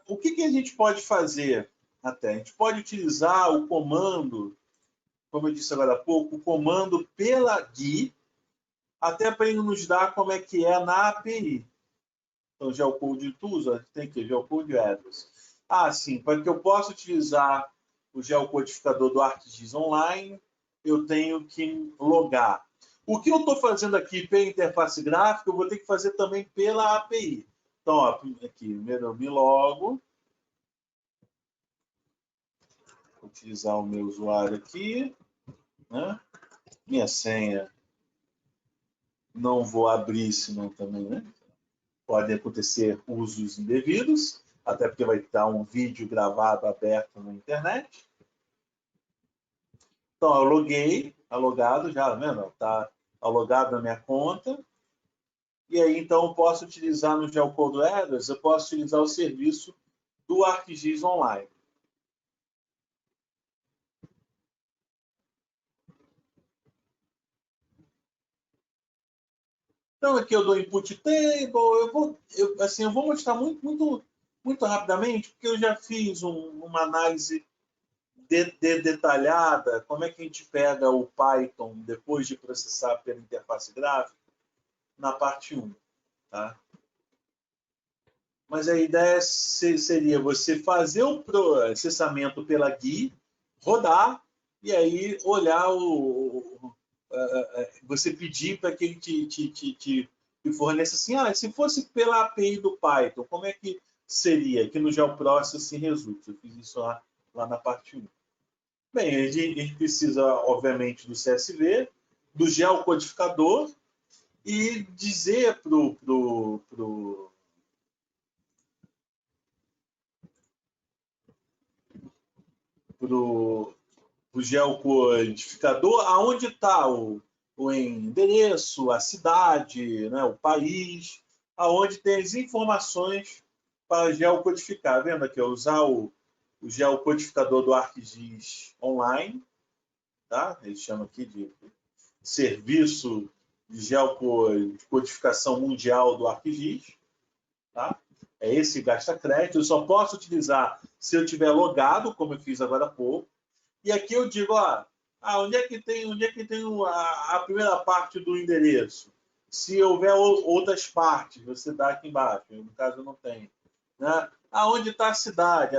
o que a gente pode fazer até? A gente pode utilizar o comando, como eu disse agora há pouco, o comando pela GUI, até para ele nos dar como é que é na API. Então, Geocode Tools, tem que Geocode Address. Sim, para que eu possa utilizar o geocodificador do ArcGIS Online, eu tenho que logar. O que eu estou fazendo aqui pela interface gráfica, eu vou ter que fazer também pela API. Então, ó, aqui, primeiro eu me logo. Vou utilizar o meu usuário aqui. Né? Minha senha. Não vou abrir, senão também, né? Podem acontecer usos indevidos, até porque vai estar um vídeo gravado aberto na internet. Então, eu loguei, logado já, vendo? Está logado na minha conta. E aí, então, eu posso utilizar no Geocode Address, eu posso utilizar o serviço do ArcGIS Online. Então, aqui eu dou input table, eu vou mostrar muito rapidamente, porque eu já fiz uma análise detalhada, como é que a gente pega o Python depois de processar pela interface gráfica, na parte 1. Tá? Mas a ideia seria você fazer o processamento pela GUI, rodar, e aí olhar você pedir para que ele te forneça assim, se fosse pela API do Python, como é que seria? Que no GeoProcessing resulta. Eu fiz isso lá na parte 1. Bem, a gente precisa, obviamente, do CSV, do geocodificador e dizer pro geocodificador aonde está o endereço, a cidade, né, o país, aonde tem as informações para geocodificar. Vendo aqui, usar o geocodificador do ArcGIS Online, tá? Eles chamam aqui de Serviço de Geocodificação Mundial do ArcGIS, tá? É esse que gasta crédito. Eu só posso utilizar se eu tiver logado, como eu fiz agora há pouco. E aqui eu digo, onde é que tem a primeira parte do endereço? Se houver outras partes, você dá aqui embaixo. No caso, eu não tenho. Né? Aonde está a cidade?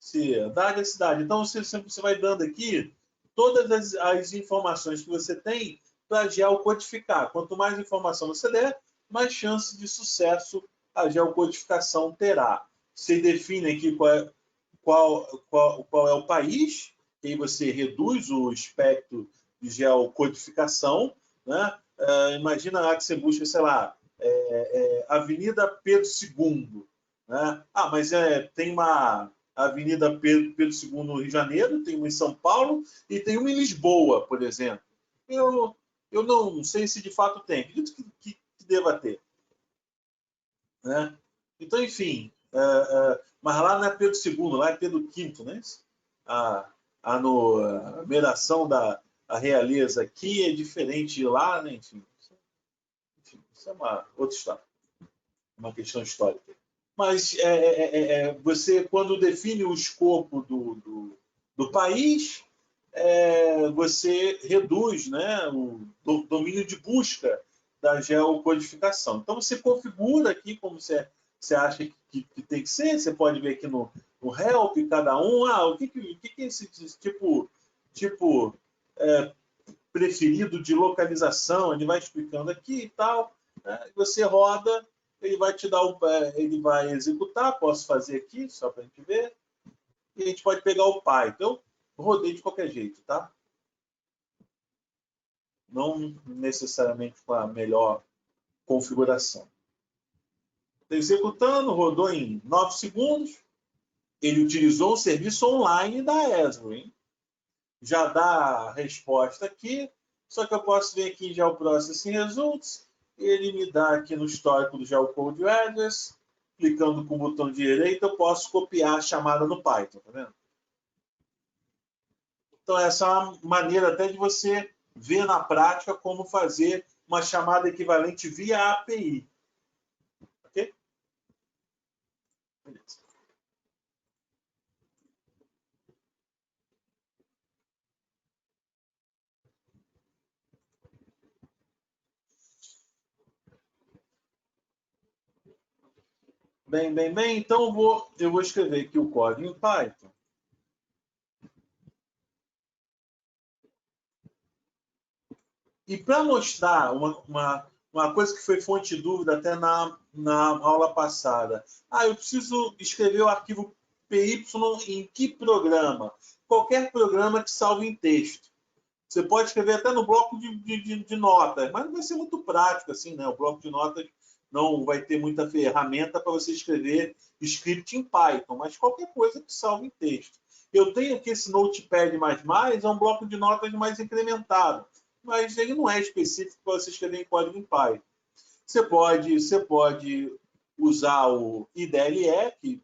Cidade é cidade. Então, você vai dando aqui todas as informações que você tem para geocodificar. Quanto mais informação você der, mais chance de sucesso a geocodificação terá. Você define aqui qual é o país, e aí você reduz o espectro de geocodificação. Né? Imagina lá que você busca, sei lá, Avenida Pedro II. Né? Mas tem uma Avenida Pedro II no Rio de Janeiro, tem uma em São Paulo e tem uma em Lisboa, por exemplo. Eu não sei se de fato tem, acredito que deva ter. Né? Então, enfim, mas lá não é Pedro II, lá é Pedro V, né? A numeração da realeza aqui é diferente de lá, né? Enfim, isso é uma outra história, uma questão histórica. Mas você, quando define o escopo do país, você reduz, né, o domínio de busca da geocodificação. Então, você configura aqui como você acha que tem que ser. Você pode ver aqui no help, cada um, o que é esse tipo preferido de localização, ele vai explicando aqui e tal. Né? Você roda, ele vai te dar ele vai executar, posso fazer aqui, só para a gente ver, e a gente pode pegar o Python. Então, rodei de qualquer jeito, tá? Não necessariamente com a melhor configuração. Executando, rodou em 9 segundos. Ele utilizou o serviço online da Esri. Já dá a resposta aqui, só que eu posso vir aqui em GeoProcessing Results, ele me dá aqui no histórico do Geocode Address, clicando com o botão direito, eu posso copiar a chamada no Python, tá vendo? Então, essa é uma maneira até de você ver na prática como fazer uma chamada equivalente via API. Ok? Beleza. Bem. Então, eu vou escrever aqui o código em Python. E para mostrar uma coisa que foi fonte de dúvida até na aula passada. Eu preciso escrever o arquivo PY em que programa? Qualquer programa que salve em texto. Você pode escrever até no bloco de notas, mas não vai ser muito prático assim, né? O bloco de notas não vai ter muita ferramenta para você escrever script em Python, mas qualquer coisa que salve em texto. Eu tenho aqui esse Notepad++, é um bloco de notas mais incrementado, mas ele não é específico para você escrever em código em Python. Você pode usar o IDLE,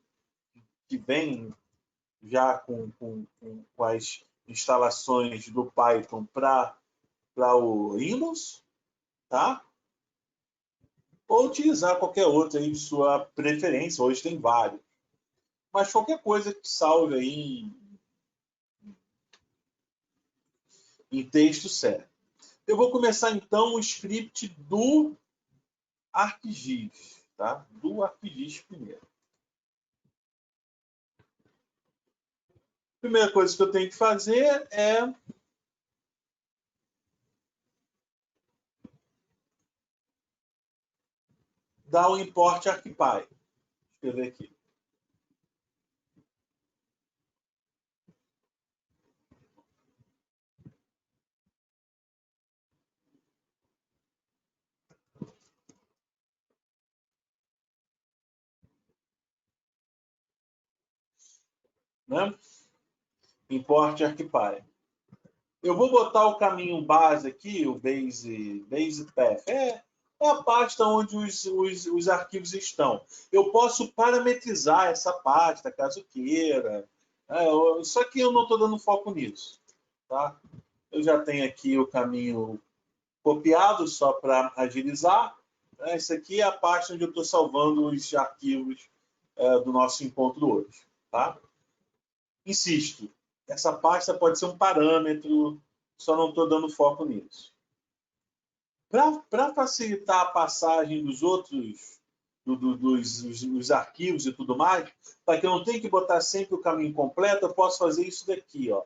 que vem já com as instalações do Python para o Windows, tá? ou utilizar qualquer outro aí de sua preferência. Hoje tem vários. Mas qualquer coisa que salve aí em texto serve. Eu vou começar então o script do ArcGIS, tá? Do ArcGIS primeiro. Primeira coisa que eu tenho que fazer é dar o import ArcPy. Vou escrever aqui. Né? Import ArcPy. Eu vou botar o caminho base aqui, o base path. É a pasta onde os arquivos estão. Eu posso parametrizar essa pasta, caso queira. Só que eu não estou dando foco nisso. Tá? Eu já tenho aqui o caminho copiado, só para agilizar. Essa aqui é a pasta onde eu estou salvando os arquivos do nosso encontro hoje. Tá? Insisto, essa pasta pode ser um parâmetro, só não estou dando foco nisso. Para facilitar a passagem dos outros, dos arquivos e tudo mais, para que eu não tenha que botar sempre o caminho completo, eu posso fazer isso daqui. Ó.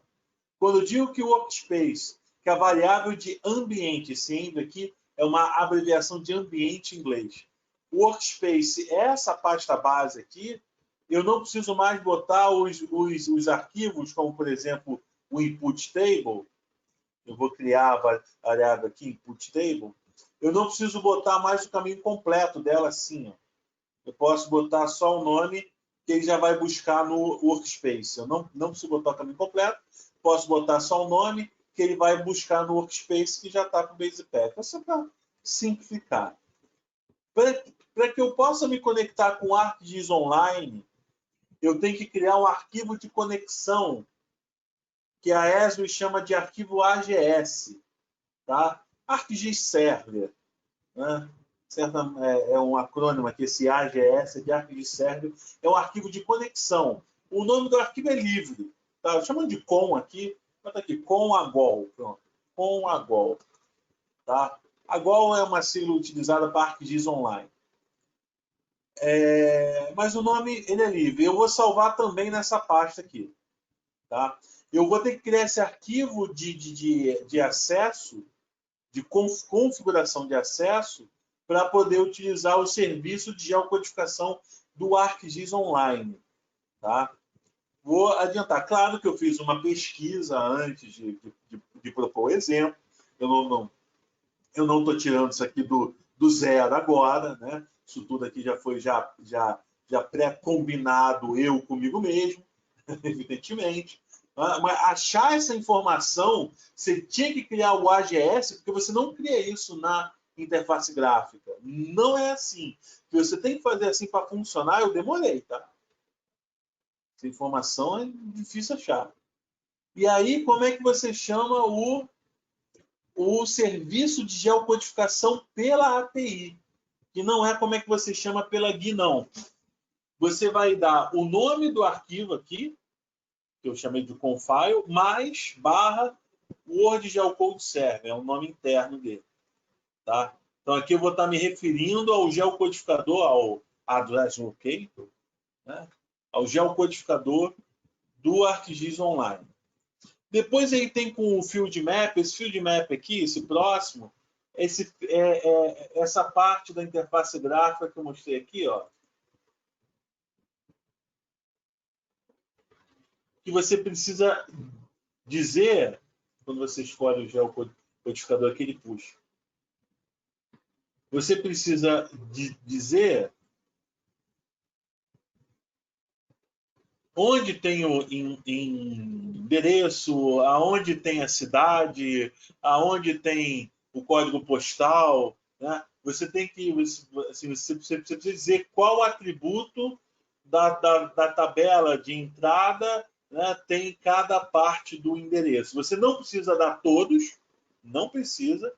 Quando eu digo que o workspace, que é a variável de ambiente, esse end aqui é uma abreviação de ambiente em inglês. O workspace é essa pasta base aqui, eu não preciso mais botar os arquivos, como, por exemplo, o input table. Eu vou criar a variável aqui, input table. Eu não preciso botar mais o caminho completo dela assim. Ó. Eu posso botar só o nome que ele já vai buscar no workspace. Eu não preciso botar o caminho completo. Posso botar só o nome que ele vai buscar no workspace que já está com o base path. É só para simplificar. Para que eu possa me conectar com o ArcGIS Online, eu tenho que criar um arquivo de conexão que a Esri chama de arquivo AGS, tá? ArcGIS Server, né? É um acrônimo aqui, esse AGS de ArcGIS Server, é um arquivo de conexão. O nome do arquivo é livre, tá? Chamando de com aqui, bota aqui, com agol, pronto, com agol, tá? Agol é uma sigla utilizada para ArcGIS Online. Mas o nome ele é livre. Eu vou salvar também nessa pasta aqui. Tá? Eu vou ter que criar esse arquivo de acesso, de configuração de acesso, para poder utilizar o serviço de geocodificação do ArcGIS Online. Tá? Vou adiantar. Claro que eu fiz uma pesquisa antes de propor o exemplo. Eu não estou tirando isso aqui do zero agora, né? Isso tudo aqui já foi já pré-combinado eu comigo mesmo, evidentemente. Mas achar essa informação, você tinha que criar o AGS, porque você não cria isso na interface gráfica. Não é assim. Você tem que fazer assim para funcionar, eu demorei, tá? Essa informação é difícil achar. E aí, como é que você chama o serviço de geocodificação pela API? Que não é como é que você chama pela GUI, não. Você vai dar o nome do arquivo aqui, que eu chamei de confile, mais barra Word Geocode Server, é o nome interno dele. Tá? Então aqui eu vou estar me referindo ao geocodificador, ao address locator, né? Ao geocodificador do ArcGIS Online. Depois ele tem com o field map, esse field map aqui, esse próximo, essa parte da interface gráfica que eu mostrei aqui, ó, que você precisa dizer, quando você escolhe o geocodificador que ele puxa, você precisa dizer onde tem o endereço, aonde tem a cidade, aonde tem o código postal, né? Você tem que, assim, você precisa dizer qual atributo da tabela de entrada, né, tem cada parte do endereço. Você não precisa dar todos, não precisa,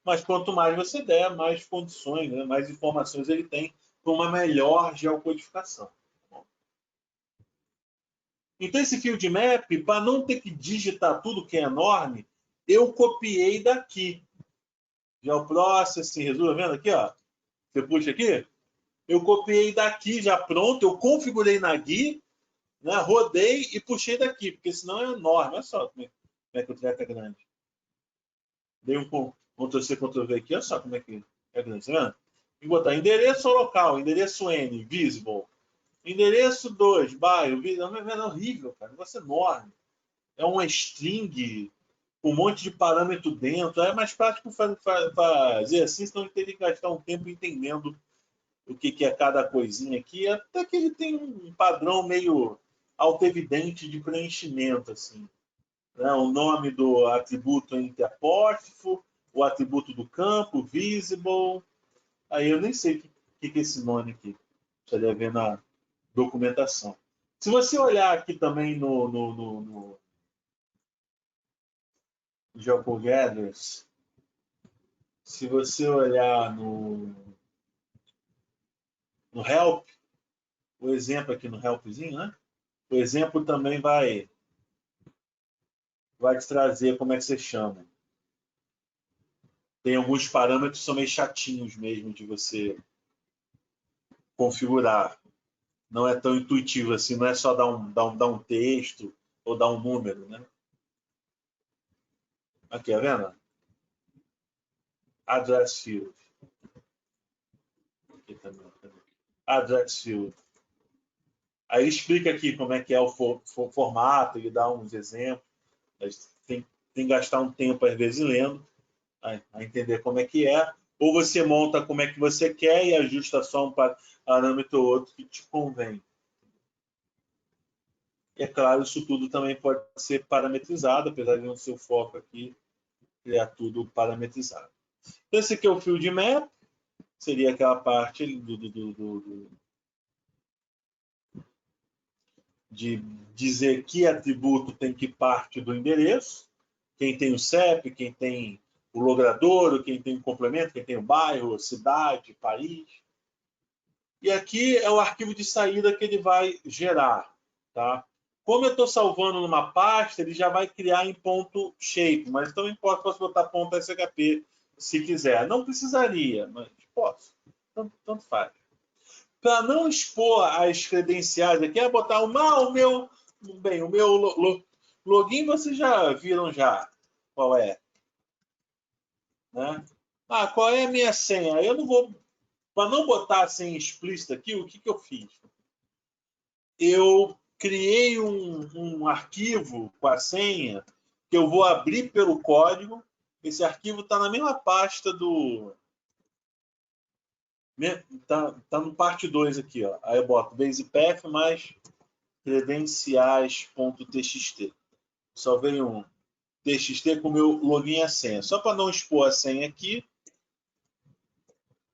Mas quanto mais você der, mais condições, né, mais informações ele tem para uma melhor geocodificação. Então, esse field map, para não ter que digitar tudo que é enorme, eu copiei daqui. Geoprocessing, resolve, vendo aqui, ó? Você puxa aqui? Eu copiei daqui já pronto, eu configurei na GUI, né, rodei e puxei daqui, porque senão é enorme. Olha só como é que o treco é grande. Dei um Ctrl+C, Ctrl+V aqui, olha só como é que é grande, tá vendo? E botar endereço local, endereço N, visible. Endereço 2, bairro, é horrível, cara, negócio enorme. É uma string com um monte de parâmetro dentro. É mais prático fazer assim, senão ele teria que gastar um tempo entendendo o que é cada coisinha aqui. Até que ele tem um padrão meio autoevidente de preenchimento, assim. Né? O nome do atributo entre apóstrofo, o atributo do campo, visible. Aí eu nem sei o que é esse nome aqui. Precisaria ver na documentação. Se você olhar aqui também no GeoCoGathers, se você olhar no help, o exemplo aqui no helpzinho, né? O exemplo também vai te trazer como é que você chama. Tem alguns parâmetros que são meio chatinhos mesmo de você configurar. Não é tão intuitivo assim, não é só dar um texto ou dar um número, né? Aqui, tá vendo? Address field. Aqui também. Address field. Aí explica aqui como é que é o formato, ele dá uns exemplos. Tem que gastar um tempo, às vezes, lendo, a entender como é que é. Ou você monta como é que você quer e ajusta só um parâmetro ou outro que te convém. E, é claro, isso tudo também pode ser parametrizado, apesar de não ser o foco aqui, criar tudo parametrizado. Então, esse aqui é o field map, seria aquela parte de dizer que atributo tem que parte do endereço, quem tem o CEP, quem tem o logradouro, quem tem o complemento, quem tem o bairro, cidade, país. E aqui é o arquivo de saída que ele vai gerar. Tá? Como eu estou salvando numa pasta, ele já vai criar em ponto .shape, mas então importa, posso botar ponto .shp se quiser. Não precisaria, mas posso. Tanto faz. Para não expor as credenciais aqui, é botar o meu login vocês já viram já qual é, né? Qual é a minha senha? Eu não vou, para não botar a senha explícita aqui, o que eu fiz? Eu criei um arquivo com a senha que eu vou abrir pelo código. Esse arquivo está na mesma pasta do tá no parte 2 aqui, ó. Aí eu boto basepath mais credenciais.txt. Salvei um txt com o meu login e a senha. Só para não expor a senha aqui,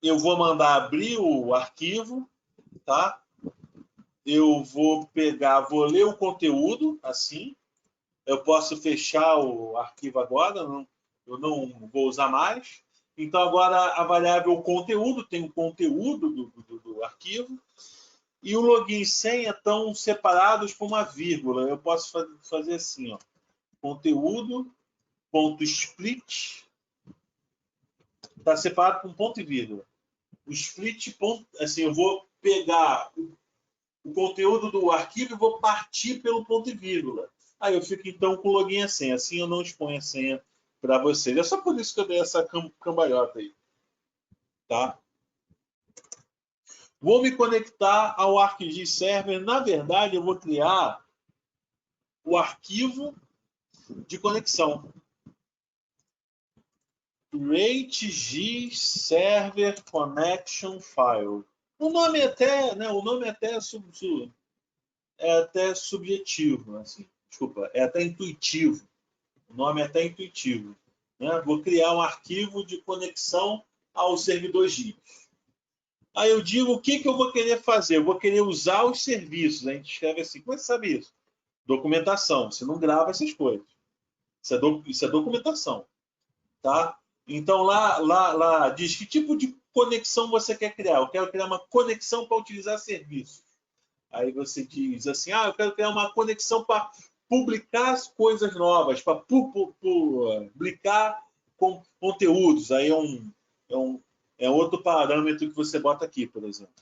eu vou mandar abrir o arquivo, tá? Eu vou ler o conteúdo, assim. Eu posso fechar o arquivo agora, eu não vou usar mais. Então, agora a variável conteúdo tem o conteúdo do arquivo. E o login e senha estão separados por uma vírgula. Eu posso fazer assim, ó. Conteúdo.split está separado por um ponto e vírgula. O split, assim, eu vou pegar o conteúdo do arquivo e vou partir pelo ponto e vírgula. Aí eu fico, então, com o login e a senha. Assim eu não exponho a senha para vocês. É só por isso que eu dei essa cambalhota aí. Tá? Vou me conectar ao ArcGIS Server. Na verdade, eu vou criar o arquivo de conexão. RateGIS Server Connection File. O nome é até subjetivo, assim. Desculpa, é até intuitivo. O nome é até intuitivo. Né? Vou criar um arquivo de conexão ao servidor GIS. Aí eu digo o que eu vou querer fazer. Eu vou querer usar os serviços. A gente escreve assim. Como é que você sabe isso? Documentação. Você não grava essas coisas. Isso é documentação. Tá? Então, lá diz que tipo de conexão você quer criar. Eu quero criar uma conexão para utilizar serviços. Aí você diz assim, eu quero criar uma conexão para publicar coisas novas, para publicar conteúdos. Aí é outro parâmetro que você bota aqui, por exemplo.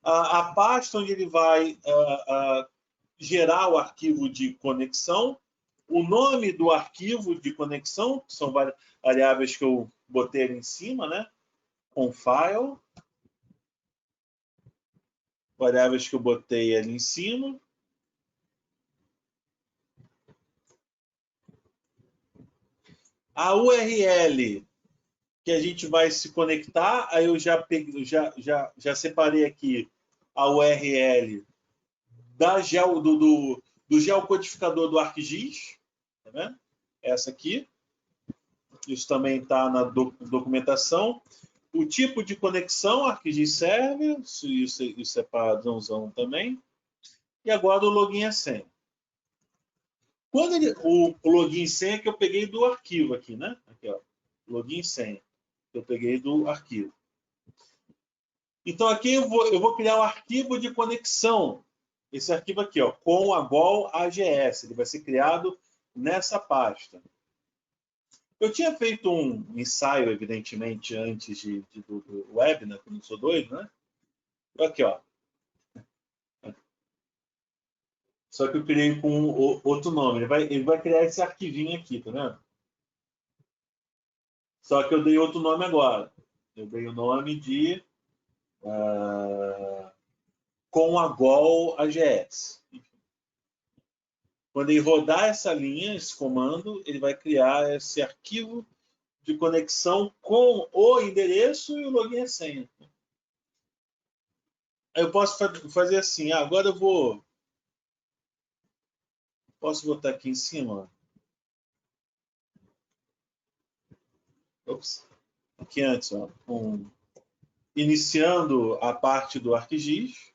A pasta onde ele vai gerar o arquivo de conexão, o nome do arquivo de conexão, que são variáveis que eu botei ali em cima, né? Com file, variáveis que eu botei ali em cima. A URL que a gente vai se conectar, aí eu já separei aqui a URL do geocodificador do ArcGIS, tá vendo? Essa aqui. Isso também está na documentação. O tipo de conexão, ArcGIS Server, isso é padrãozão também. E agora o login e senha. Quando o login e senha que eu peguei do arquivo aqui, né? Aqui, ó, login e senha. Eu peguei do arquivo. Então aqui eu vou criar um arquivo de conexão. Esse arquivo aqui, ó, com a AGS. Ele vai ser criado nessa pasta. Eu tinha feito um ensaio, evidentemente, antes do web, né? Como eu sou doido, né? Aqui, ó. Só que eu criei com outro nome. Ele vai criar esse arquivinho aqui, tá vendo? Só que eu dei outro nome agora. Eu dei o nome de com a GOL AGS. Quando ele rodar essa linha, esse comando, ele vai criar esse arquivo de conexão com o endereço e o login e senha. Eu posso fazer assim, agora eu posso botar aqui em cima. Ops. Aqui antes, ó, iniciando a parte do ArcGIS.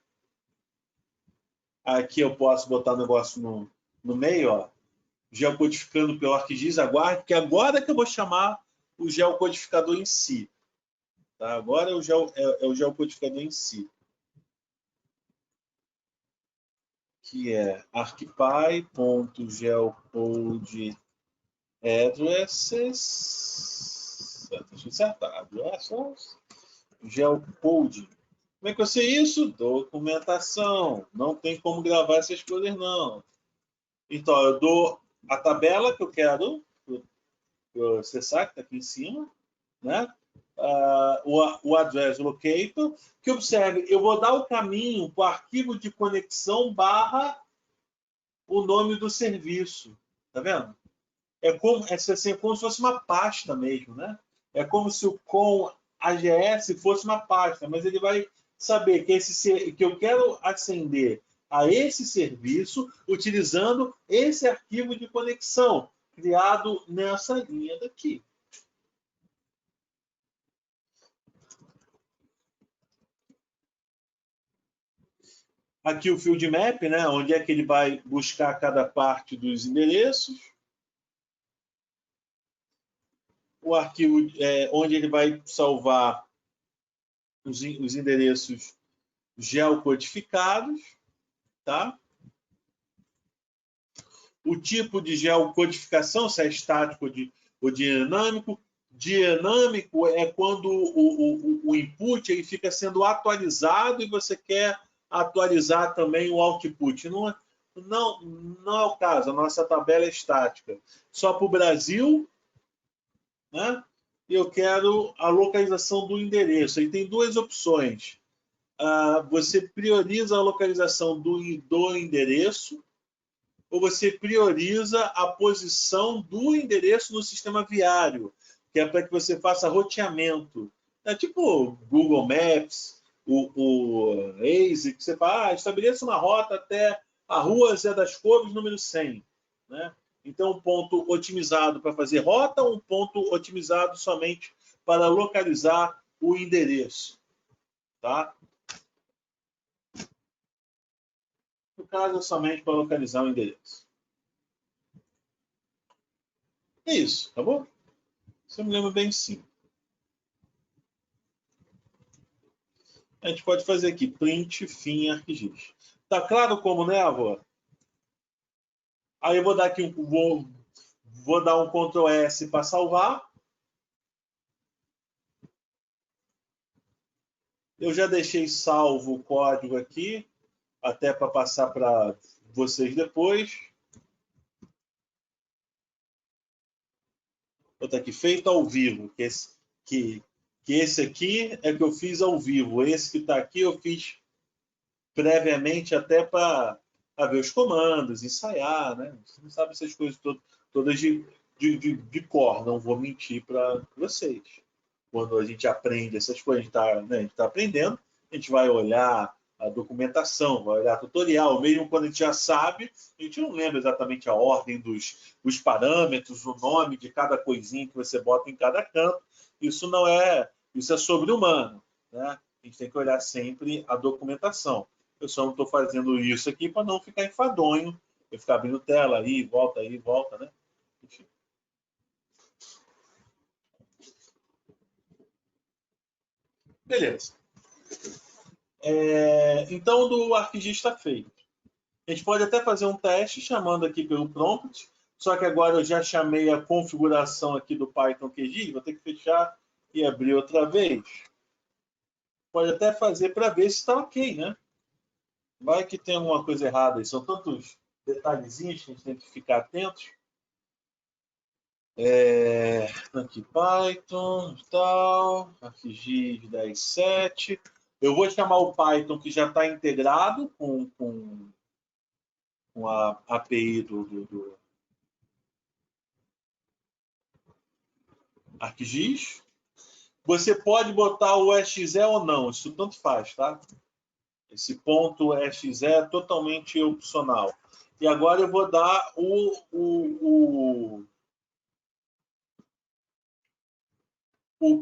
Aqui eu posso botar o negócio no meio, ó, geocodificando pelo ArcGIS. Aguarde, porque agora que eu vou chamar o geocodificador em si. Tá? Agora é o geocodificador em si. Que é arcpy.geocodeaddresses. Deixa eu acertar. Addresses. Geocode. Como é que eu sei isso? Documentação. Não tem como gravar essas coisas, não. Então, eu dou a tabela que eu quero acessar, que está aqui em cima, né? O address locator, que observe, eu vou dar o caminho para o arquivo de conexão barra o nome do serviço. Tá vendo? É como se fosse uma pasta mesmo, né? É como se o com AGS fosse uma pasta, mas ele vai saber que eu quero acender a esse serviço utilizando esse arquivo de conexão criado nessa linha daqui. Aqui o field map, né? Onde é que ele vai buscar cada parte dos endereços. O arquivo onde ele vai salvar os endereços geocodificados, tá? O tipo de geocodificação, se é estático ou dinâmico. Dinâmico é quando o input ele fica sendo atualizado e você quer atualizar também o output. Não é o caso, a nossa tabela é estática. Só para o Brasil, né? Eu quero a localização do endereço. Aí tem duas opções. Você prioriza a localização do endereço ou você prioriza a posição do endereço no sistema viário, que é para que você faça roteamento. É tipo Google Maps, o Waze, que você fala, estabeleça uma rota até a Rua Zé das Couves, número 100. Né? Então, um ponto otimizado para fazer rota, um ponto otimizado somente para localizar o endereço. Tá? No caso, é somente para localizar o endereço. É isso, tá bom? Isso eu me lembro bem sim. A gente pode fazer aqui, print fim ArcGIS. Tá claro como, né, avó? Aí eu vou dar aqui vou dar um Ctrl S para salvar. Eu já deixei salvo o código aqui, até para passar para vocês depois. Vou estar aqui, feito ao vivo, que esse aqui é que eu fiz ao vivo. Esse que está aqui eu fiz previamente até para ver os comandos, ensaiar, né? Você não sabe essas coisas todas de cor, não vou mentir para vocês. Quando a gente aprende essas coisas, a gente tá aprendendo, a gente vai olhar a documentação, vai olhar tutorial, mesmo quando a gente já sabe, a gente não lembra exatamente a ordem dos parâmetros, o nome de cada coisinha que você bota em cada canto. Isso é sobre-humano, né? A gente tem que olhar sempre a documentação. Eu só não estou fazendo isso aqui para não ficar enfadonho, eu ficar abrindo tela aí, volta, né? Enfim. Beleza. Então, do ArcGIS está feito. A gente pode até fazer um teste chamando aqui pelo prompt, só que agora eu já chamei a configuração aqui do Python QGIS, vou ter que fechar e abrir outra vez. Pode até fazer para ver se está ok, né? Vai que tem alguma coisa errada aí. São tantos detalhezinhos que a gente tem que ficar atentos. Aqui Python, tal, ArcGIS 10.7. Eu vou chamar o Python que já está integrado com a API do ArcGIS. Você pode botar o exe ou não, isso tanto faz, tá? Esse ponto exe é totalmente opcional. E agora eu vou dar o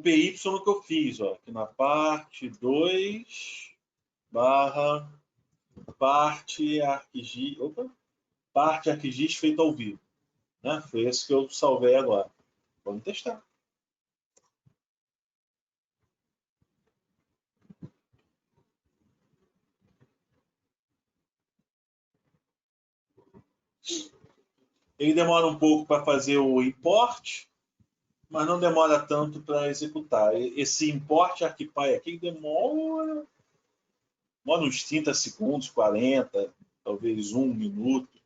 PY que eu fiz, ó, aqui na parte 2 barra parte ArcGIS, parte ArcGIS feito ao vivo. Né? Foi esse que eu salvei agora. Vamos testar. Ele demora um pouco para fazer o import, mas não demora tanto para executar. Esse import ArcPy aqui demora uns 30 segundos, 40, talvez 1 minuto.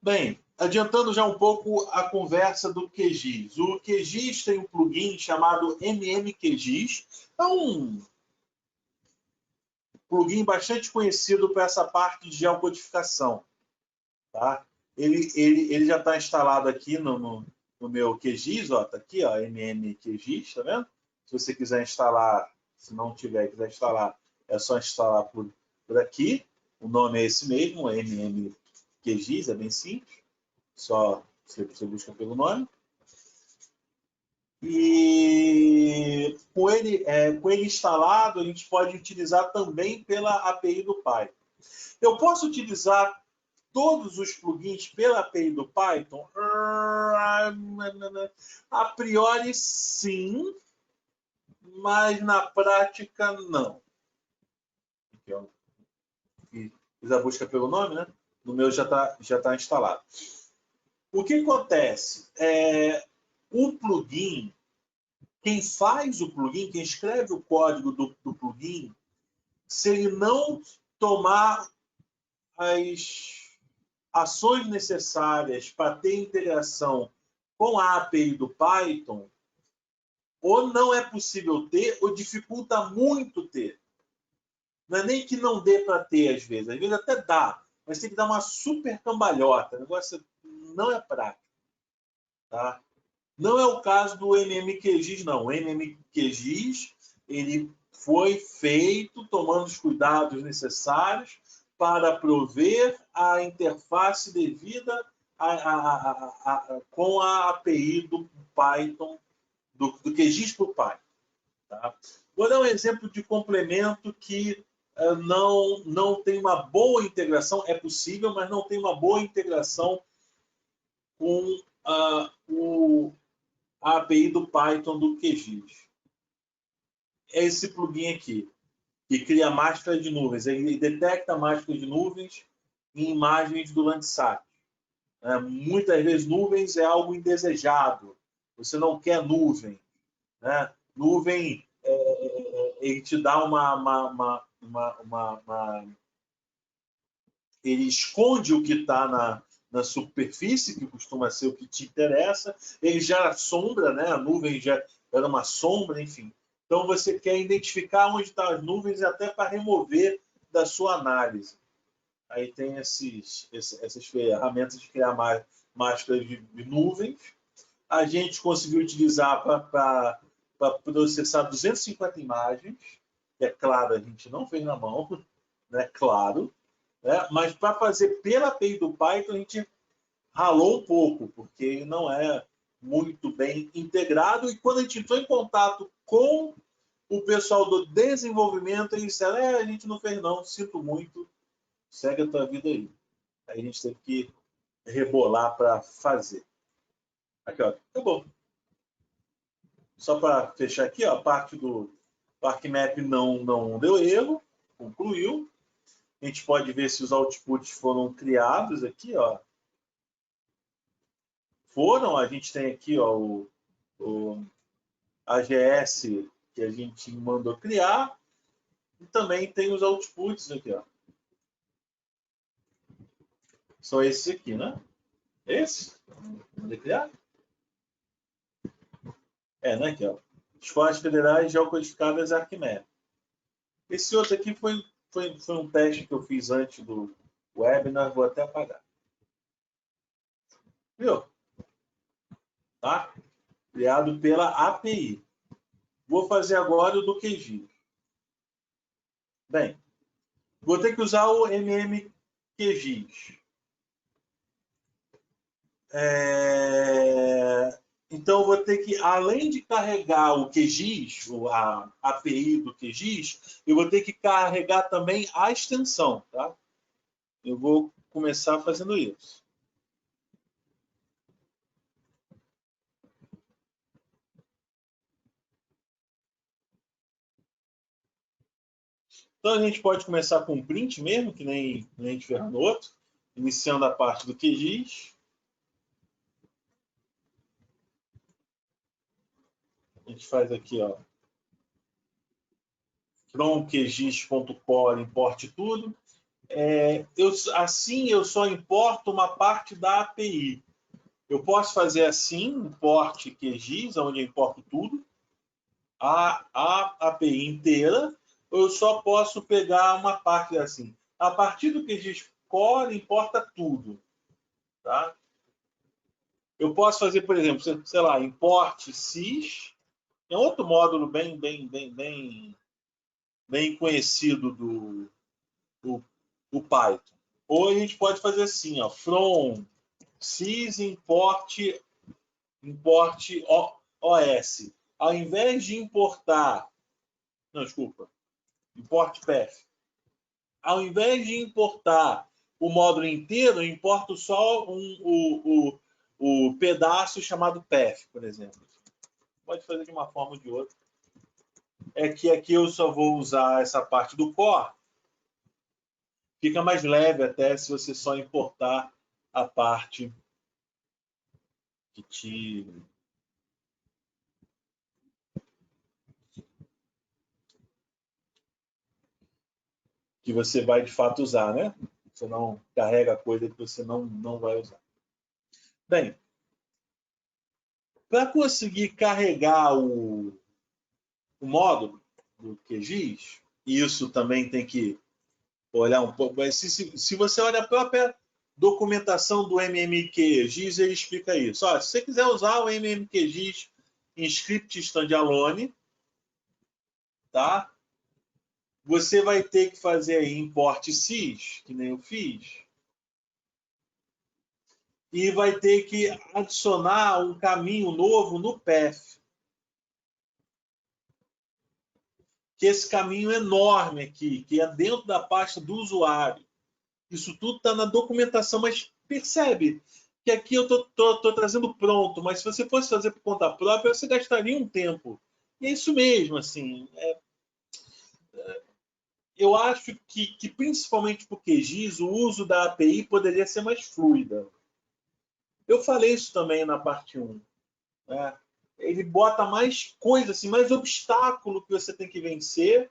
Bem, adiantando já um pouco a conversa do QGIS. O QGIS tem um plugin chamado MMQGIS. É um plugin bastante conhecido para essa parte de geocodificação. Tá? Ele já está instalado aqui no meu QGIS, ó, tá aqui, ó, MMQGIS, tá vendo? Se você quiser instalar, se não tiver, quiser instalar, é só instalar por aqui. O nome é esse mesmo, MMQGIS, é bem simples. Só você busca pelo nome. E com ele instalado, a gente pode utilizar também pela API do Python. Eu posso utilizar todos os plugins pela API do Python? A priori, sim, mas na prática, não. Fiz a busca pelo nome, né? No meu já tá instalado. O que acontece? O plugin, quem faz o plugin, quem escreve o código do plugin, se ele não tomar as ações necessárias para ter integração com a API do Python, ou não é possível ter, ou dificulta muito ter. Não é nem que não dê para ter, às vezes até dá, mas tem que dar uma super cambalhota. O negócio não é prático. Tá? Não é o caso do MMQGIS, não. O MMQGIS ele foi feito tomando os cuidados necessários para prover a interface devida com a API do Python, do QGIS para o Python. Tá? Vou dar um exemplo de complemento que não tem uma boa integração, é possível, mas não tem uma boa integração com a API do Python do QGIS. É esse plugin aqui, que cria máscara de nuvens. Ele detecta máscara de nuvens em imagens do Landsat. Muitas vezes nuvens é algo indesejado. Você não quer nuvem. Né? Nuvem, ele te dá ele esconde o que está na superfície, que costuma ser o que te interessa. Ele gera sombra, né? A nuvem já era uma sombra, enfim. Então, você quer identificar onde estão as nuvens até para remover da sua análise. Aí tem essas ferramentas de criar máscaras de nuvens. A gente conseguiu utilizar para processar 250 imagens. É claro, a gente não fez na mão, né? Claro. Né? Mas para fazer pela API do Python, a gente ralou um pouco, porque ele não é muito bem integrado. E quando a gente entrou em contato com o pessoal do desenvolvimento, eles disseram: a gente não fez não, sinto muito, segue a tua vida aí. Aí a gente teve que rebolar para fazer. Aqui, ó, acabou. Só para fechar aqui, ó, a parte do ArcMap não deu erro, concluiu. A gente pode ver se os outputs foram criados aqui, ó. Foram, a gente tem aqui, ó, o AGS que a gente mandou criar, e também tem os outputs aqui, ó. São esses aqui, né? Esse? Mandei criar? Né, aqui, ó. Escolas Federais Geocodificadas ArcMap. Esse outro aqui foi um teste que eu fiz antes do webinar, vou até apagar. Viu? Tá? Criado pela API. Vou fazer agora o do QGIS. Bem, vou ter que usar o MMQGIS. Então, eu vou ter que, além de carregar o QGIS, a API do QGIS, eu vou ter que carregar também a extensão. Tá? Eu vou começar fazendo isso. Então, a gente pode começar com um print mesmo, que nem a gente fez no outro, iniciando a parte do QGIS. A gente faz aqui, ó, from QGIS.core, importe tudo. Assim, eu só importo uma parte da API. Eu posso fazer assim, import QGIS, onde eu importo tudo, a API inteira, ou eu só posso pegar uma parte assim. A partir do QGIS Core, importa tudo. Tá? Eu posso fazer, por exemplo, sei lá, import sys, é outro módulo bem conhecido do Python. Ou a gente pode fazer assim, ó, from sys import OS. Ao invés de importar, não, desculpa, import path. Ao invés de importar o módulo inteiro, eu importo só o pedaço chamado path, por exemplo. Pode fazer de uma forma ou de outra. É que aqui eu só vou usar essa parte do core. Fica mais leve até se você só importar a parte que você vai de fato usar, né? Você não carrega coisa que você não vai usar. Bem, para conseguir carregar o módulo do QGIS, isso também tem que olhar um pouco. Se você olha a própria documentação do MMQGIS, ele explica isso. Se você quiser usar o MMQGIS em script standalone, tá? Você vai ter que fazer aí import sys, que nem eu fiz, e vai ter que adicionar um caminho novo no path, que esse caminho enorme aqui, que é dentro da pasta do usuário. Isso tudo está na documentação, mas percebe que aqui eu estou trazendo pronto, mas se você fosse fazer por conta própria, você gastaria um tempo. E é isso mesmo, assim. Eu acho que principalmente por QGIS, o uso da API poderia ser mais fluida. Eu falei isso também na parte 1. Né? Ele bota mais coisa, assim, mais obstáculo que você tem que vencer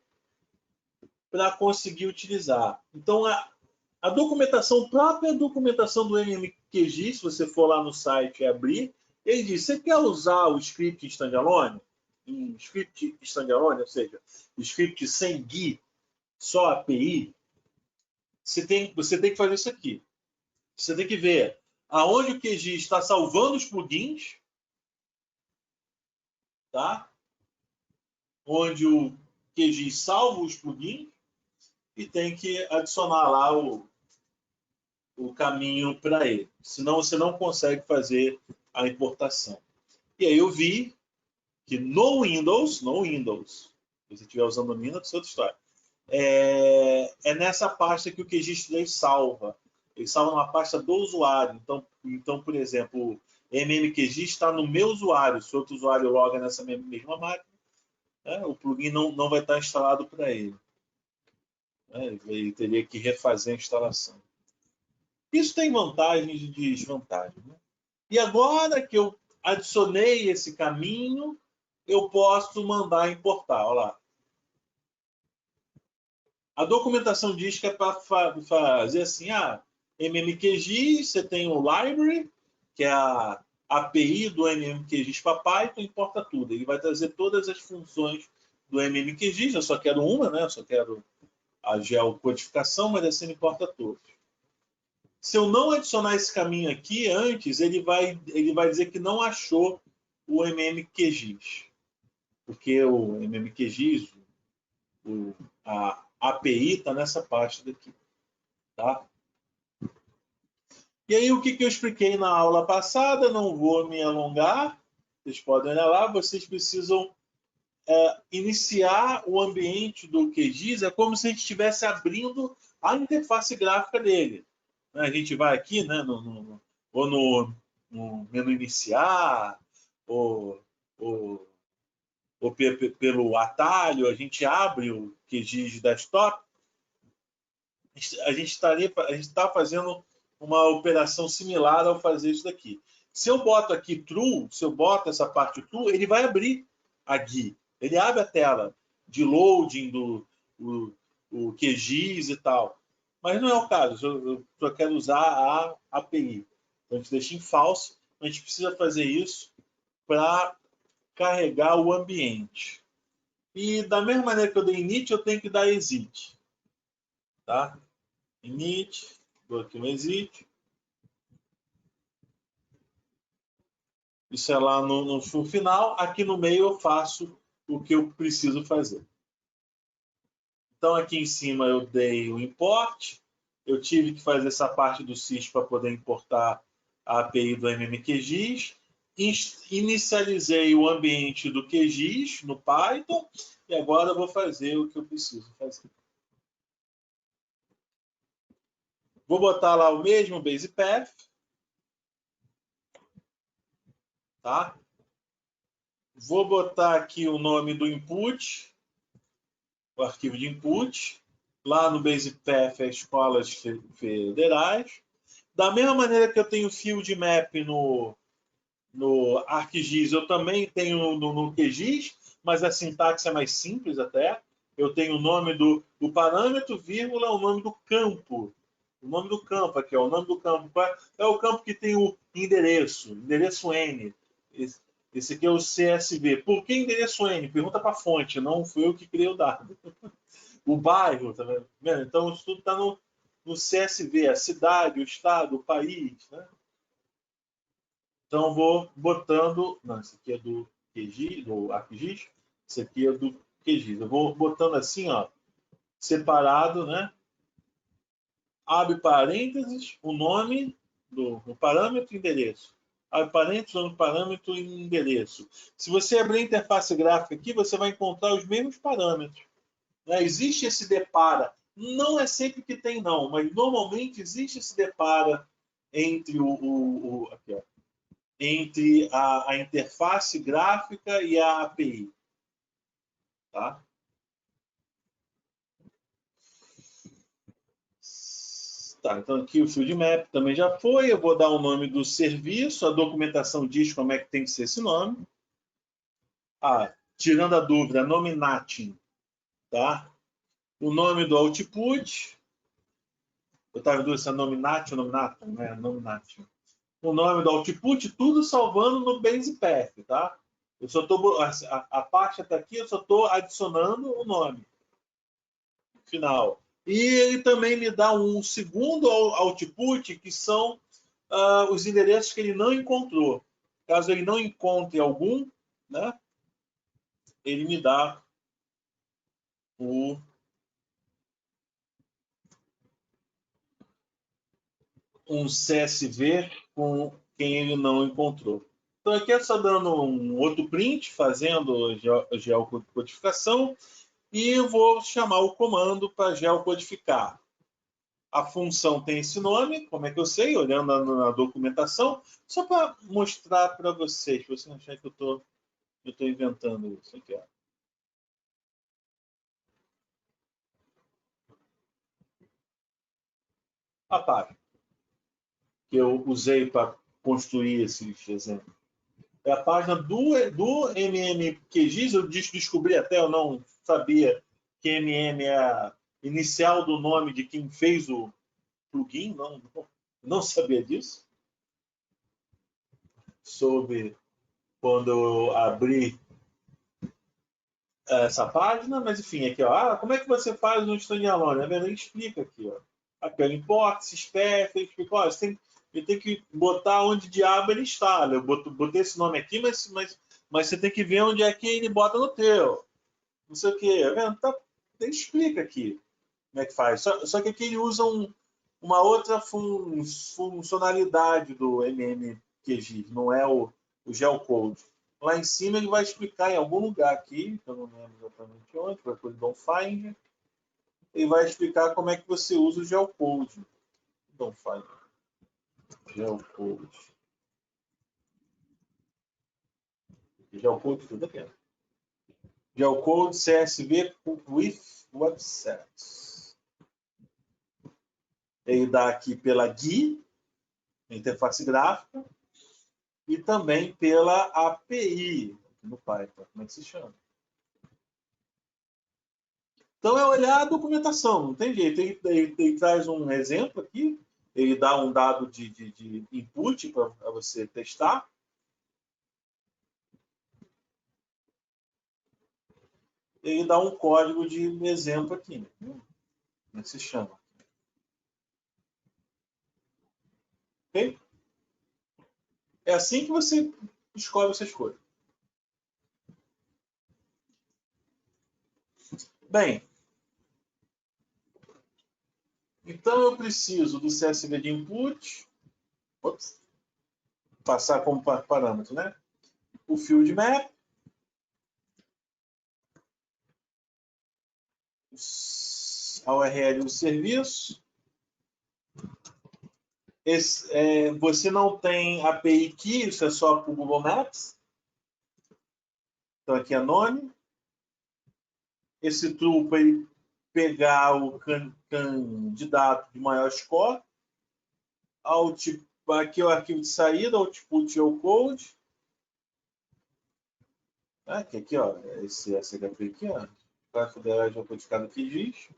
para conseguir utilizar. Então, a documentação, própria documentação do MMQGIS, se você for lá no site e abrir, ele diz, você quer usar o script standalone? Em script standalone, ou seja, o script sem GUI, só API, você tem que fazer isso aqui. Você tem que ver aonde o QGIS está salvando os plugins, tá? Onde o QGIS salva os plugins e tem que adicionar lá o caminho para ele. Senão você não consegue fazer a importação. E aí eu vi que no Windows, se você estiver usando o Linux, é outra história, é nessa pasta que o QGIS salva. Ele salva numa pasta do usuário. Então, por exemplo, o MMQGIS está no meu usuário. Se outro usuário loga nessa mesma máquina, né, o plugin não vai estar instalado para ele. Né, ele teria que refazer a instalação. Isso tem vantagens e desvantagens. Né? E agora que eu adicionei esse caminho, eu posso mandar importar. Olha lá. A documentação diz que é para fazer assim, MMQGIS, você tem o library, que é a API do MMQGIS para Python, importa tudo. Ele vai trazer todas as funções do MMQGIS, eu só quero uma, né? Eu só quero a geocodificação, mas assim importa todos. Se eu não adicionar esse caminho aqui antes, ele vai dizer que não achou o MMQGIS. Porque o MMQGIS, a API está nessa pasta daqui. Tá? E aí, o que eu expliquei na aula passada, não vou me alongar, vocês podem olhar lá, vocês precisam iniciar o ambiente do QGIS, é como se a gente estivesse abrindo a interface gráfica dele. A gente vai aqui, né, ou no menu iniciar, ou pelo atalho, a gente abre o QGIS desktop, a gente está fazendo uma operação similar ao fazer isso daqui. Se eu boto aqui true, se eu boto essa parte true, ele vai abrir a GUI. Ele abre a tela de loading o QGIS e tal. Mas não é o caso, eu só quero usar a API. Então, a gente deixa em false, a gente precisa fazer isso para carregar o ambiente. E da mesma maneira que eu dei init, eu tenho que dar exit. Tá? Init, dou aqui um exit. Isso é lá no final. Aqui no meio eu faço o que eu preciso fazer. Então aqui em cima eu dei o import. Eu tive que fazer essa parte do sys para poder importar a API do MMQGIS. Inicializei o ambiente do QGIS no Python. E agora eu vou fazer o que eu preciso fazer. Vou botar lá o mesmo base path. Tá? Vou botar aqui o nome do input, o arquivo de input. Lá no base path é escolas federais. Da mesma maneira que eu tenho field map no ArcGIS, eu também tenho no QGIS, mas a sintaxe é mais simples até. Eu tenho o nome do parâmetro, vírgula, o nome do campo. O nome do campo aqui, ó, o nome do campo. É o campo que tem o endereço N. Esse aqui é o CSV. Por que endereço N? Pergunta para a fonte, não fui eu que criei o dado. O bairro, tá vendo? Então isso tudo está no CSV, a cidade, o estado, o país, né? Então eu vou botando. Não, esse aqui é do QGIS, do ArcGIS. Esse aqui é do QGIS. Eu vou botando assim, ó, separado, né? Abre parênteses, o nome do parâmetro e endereço. Abre parênteses, nome do parâmetro e endereço. Se você abrir a interface gráfica aqui, você vai encontrar os mesmos parâmetros. Né? Existe esse depara. Não é sempre que tem, não, mas normalmente existe esse depara entre aqui, ó, entre a interface gráfica e a API. Tá? Tá, então aqui o field map também já foi. Eu vou dar o nome do serviço, a documentação diz como é que tem que ser esse nome. Ah, tirando a dúvida, nominating, tá? O nome do output. Eu estava em dúvida se é nomination ou nominata, né? Nomination. O nome do output, tudo salvando no base path, tá? Eu só tô, a pasta está aqui, eu só estou adicionando o nome final. E ele também me dá um segundo output, que são os endereços que ele não encontrou. Caso ele não encontre algum, né, ele me dá um CSV com quem ele não encontrou. Então aqui é só dando um outro print, fazendo geocodificação, e eu vou chamar o comando para geocodificar. A função tem esse nome, como é que eu sei? Olhando na documentação, só para mostrar para vocês, para você não achar que eu estou inventando isso aqui. Ó. A página que eu usei para construir esses exemplos. É a página do MMQGIS. Eu descobri até, eu não sabia que MM é a inicial do nome de quem fez o plugin, não sabia disso. Soube quando eu abri essa página, mas enfim, aqui, ó, como é que você faz um standalone? Ele explica aqui, ó. Aqui, ele importa, se espera, ele explica, ó, ele tem que botar onde diabo ele está. Eu botei esse nome aqui, mas você tem que ver onde é que ele bota no teu. Não sei o quê. Tá, ele explica aqui como é que faz. Só que aqui ele usa uma outra funcionalidade do MMQGIS, não é o Geocode. Lá em cima ele vai explicar em algum lugar aqui, que eu não lembro exatamente onde, vai por Don't Find, ele vai explicar como é que você usa o Geocode. Don't Find. Geocode. Geocode tudo aqui. Geocode CSV with websets. Ele dá aqui pela GUI, interface gráfica, e também pela API, no Python, como é que se chama. Então é olhar a documentação, não tem jeito. Ele traz um exemplo aqui, ele dá um dado de input para você testar. Ele dá um código de exemplo aqui. Como é que se chama? Ok? É assim que você escolhe essas coisas. Bem, então eu preciso do CSV de input, passar como parâmetro, né? O field map, a URL do serviço. Você não tem API Key, isso é só para o Google Maps. Então aqui é nome. Esse true para ele pegar o candidato de maior score. Aqui é o arquivo de saída, output geocode. Aqui, ó, esse SHP aqui, ó. Para federar geocodificado aqui diz.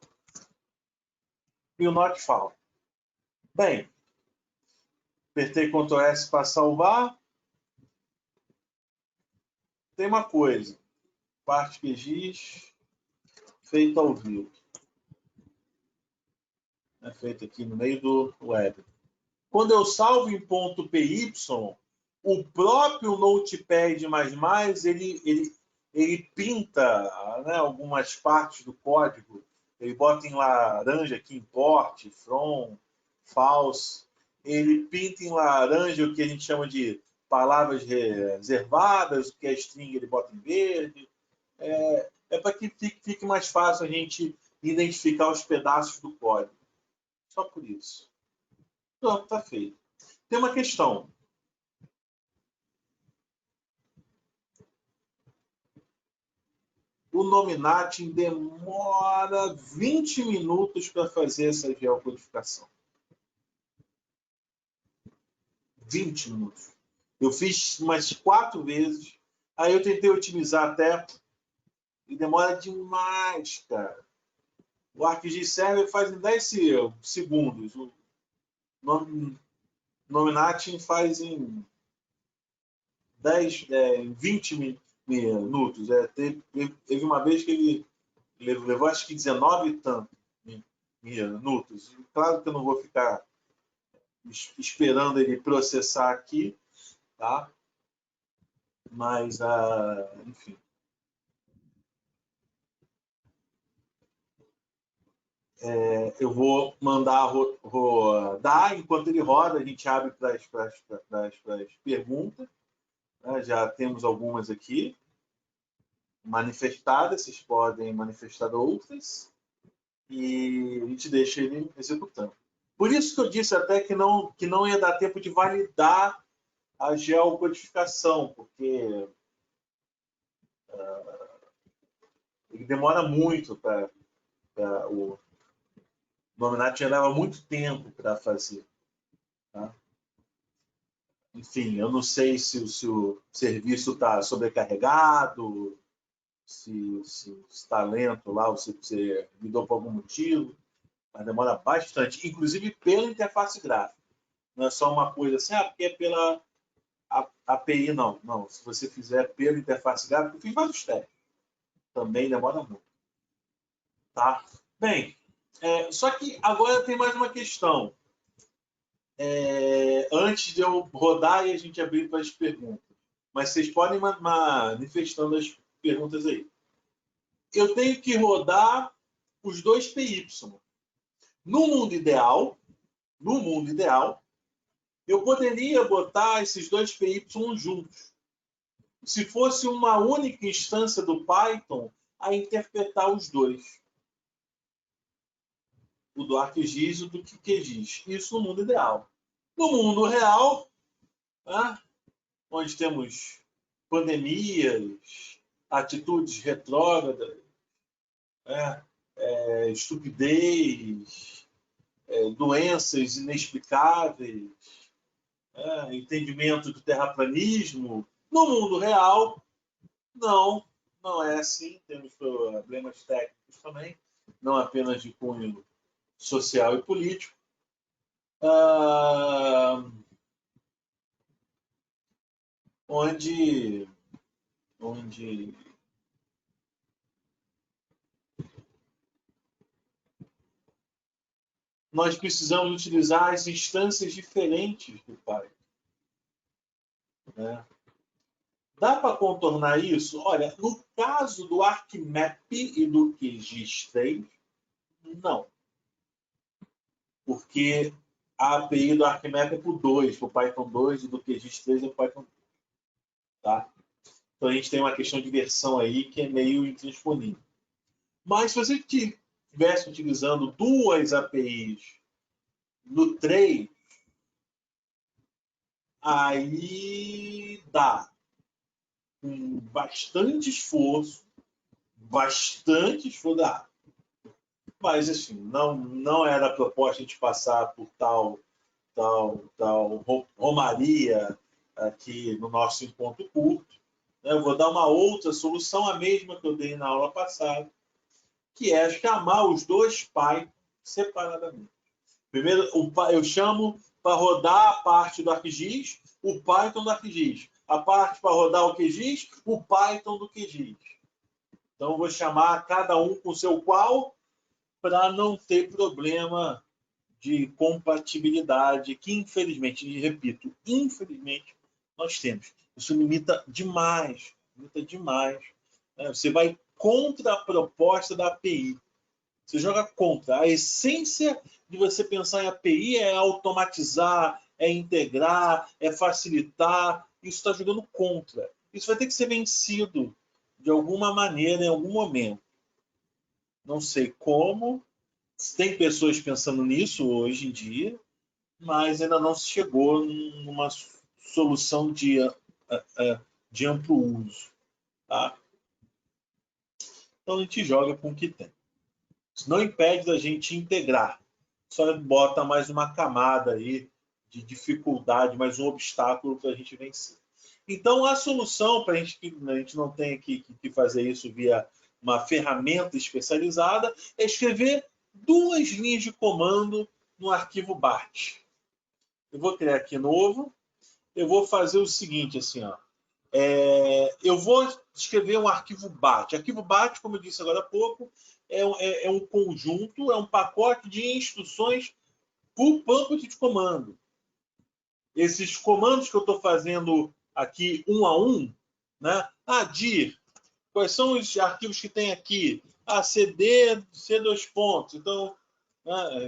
E o not found. Bem, apertei Ctrl S para salvar. Tem uma coisa. Parte QGIS feita ao vivo. É feito aqui no meio do web. Quando eu salvo em ponto .py, o próprio Notepad++, ele pinta, né, algumas partes do código. Ele bota em laranja aqui, import, from, false. Ele pinta em laranja o que a gente chama de palavras reservadas, o que é string ele bota em verde. é para que fique mais fácil a gente identificar os pedaços do código. Só por isso. Pronto, está feito. Tem uma questão. O Nominatim demora 20 minutos para fazer essa geocodificação. 20 minutos. Eu fiz umas 4 vezes, aí eu tentei otimizar até, e demora demais, cara. O ArcGIS Server faz em 10 segundos. O Nominatim faz em 20 minutos. Teve uma vez que ele levou acho que 19 e tanto minutos. Claro que eu não vou ficar esperando ele processar aqui, tá? Mas, enfim. Eu vou mandar rodar, enquanto ele roda, a gente abre para as perguntas. Né? Já temos algumas aqui manifestadas, vocês podem manifestar outras, e a gente deixa ele executando. Por isso que eu disse até que não ia dar tempo de validar a geocodificação, porque ele demora muito para o Nominatim leva muito tempo para fazer. Tá? Enfim, eu não sei se o serviço está sobrecarregado, se está lento lá, ou se você lidou por algum motivo, mas demora bastante, inclusive pela interface gráfica. Não é só uma coisa assim, porque é pela API, não. Não, se você fizer pela interface gráfica, eu fiz vários testes. Também demora muito. Tá? Bem, só que agora tem mais uma questão. Antes de eu rodar e a gente abrir para as perguntas. Mas vocês podem manifestando as perguntas aí. Eu tenho que rodar os dois PY. No mundo ideal, eu poderia botar esses dois PY juntos. Se fosse uma única instância do Python a interpretar os dois. O do ArcGIS e o do QGIS. Isso no mundo ideal. No mundo real, né, onde temos pandemias, atitudes retrógradas, estupidez, doenças inexplicáveis, entendimento do terraplanismo, no mundo real, não é assim. Temos problemas técnicos também, não apenas de cunho social e político. Onde nós precisamos utilizar as instâncias diferentes do Python. Né? Dá para contornar isso? Olha, no caso do ArcMap e do QGIS3, não. Porque a API do ArcMap é para o 2, para o Python 2, e do QGIS3 é para o Python 2. Tá? Então a gente tem uma questão de versão aí que é meio intransponível. Mas se você estivesse utilizando duas APIs no 3, aí dá. Com bastante esforço, dá. Mas assim, não era a proposta de passar por tal romaria aqui no nosso encontro curto. Eu vou dar uma outra solução, a mesma que eu dei na aula passada, que é chamar os dois Python separadamente. Primeiro, eu chamo para rodar a parte do ArcGIS, o Python do ArcGIS. A parte para rodar o QGIS, o Python do QGIS. Então, eu vou chamar cada um com o seu qual, para não ter problema de compatibilidade, que infelizmente, e repito, infelizmente, nós temos. Isso limita demais. Você vai contra a proposta da API. Você joga contra. A essência de você pensar em API é automatizar, é integrar, é facilitar. Isso está jogando contra. Isso vai ter que ser vencido de alguma maneira, em algum momento. Não sei como. Tem pessoas pensando nisso hoje em dia, mas ainda não se chegou numa solução de amplo uso. Tá? Então a gente joga com o que tem. Isso não impede da gente integrar. Só bota mais uma camada aí de dificuldade, mais um obstáculo para a gente vencer. Então, a solução para a gente não tenha que fazer isso via uma ferramenta especializada é escrever 2 linhas de comando no arquivo BAT. Eu vou criar aqui novo. Eu vou fazer o seguinte, assim, ó. Eu vou escrever um arquivo BAT. Arquivo BAT, como eu disse agora há pouco, é um conjunto, é um pacote de instruções por banco de comando. Esses comandos que eu estou fazendo aqui um a um, né? dir, quais são os arquivos que tem aqui? cd, c2 pontos. Então,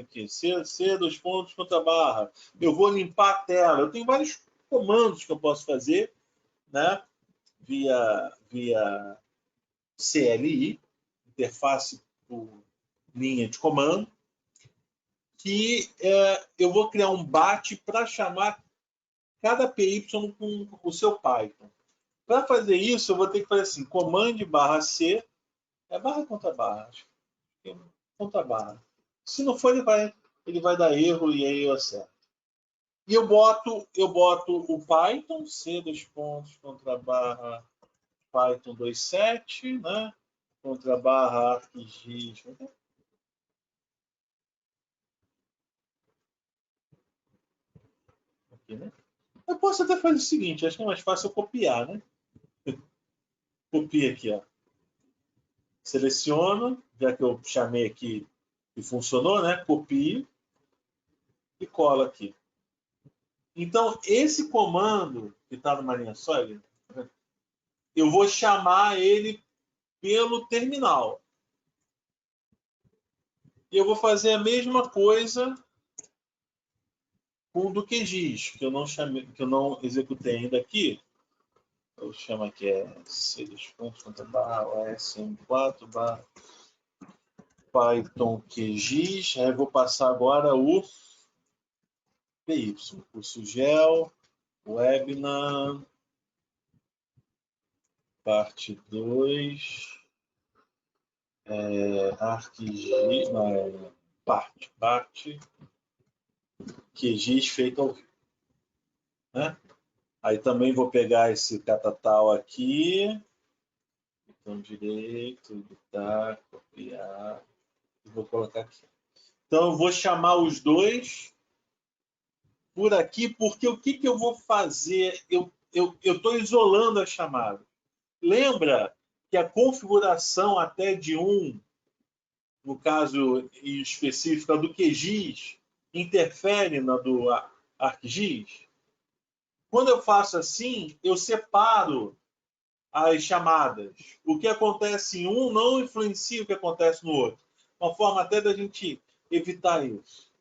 aqui, c2 pontos contra barra. Eu vou limpar a tela. Eu tenho vários comandos que eu posso fazer, né? Via CLI, interface por linha de comando, que eu vou criar um BAT para chamar cada PY com o seu Python. Para fazer isso, eu vou ter que fazer assim, command /C, barra contra barra, contra barra. Se não for, ele vai dar erro e aí eu acerto. E eu boto o Python, C2 pontos contra barra Python 2.7, né? Contra barra ArcGIS. Aqui, né? Eu posso até fazer o seguinte, acho que é mais fácil eu copiar, né? Copia aqui, ó. Seleciono, já que eu chamei aqui e funcionou, né? Copio e colo aqui. Então, esse comando que está numa linha só, eu vou chamar ele pelo terminal. E eu vou fazer a mesma coisa com o do QGIS, que eu não executei ainda aqui. Eu chamo aqui c2.barra/sm4 barra Python QGIS. Aí eu vou passar agora o PY, curso GEL, Webinar, parte 2, ArcGIS, parte QGIS feito ao vivo. Né? Aí também vou pegar esse catatal aqui, botão direito, editar, copiar, e vou colocar aqui. Então eu vou chamar os dois por aqui, porque o que eu vou fazer? Eu estou isolando a chamada. Lembra que a configuração até de no caso específico, do QGIS, interfere na do ArcGIS? Quando eu faço assim, eu separo as chamadas. O que acontece em um não influencia o que acontece no outro. Uma forma até da gente evitar isso.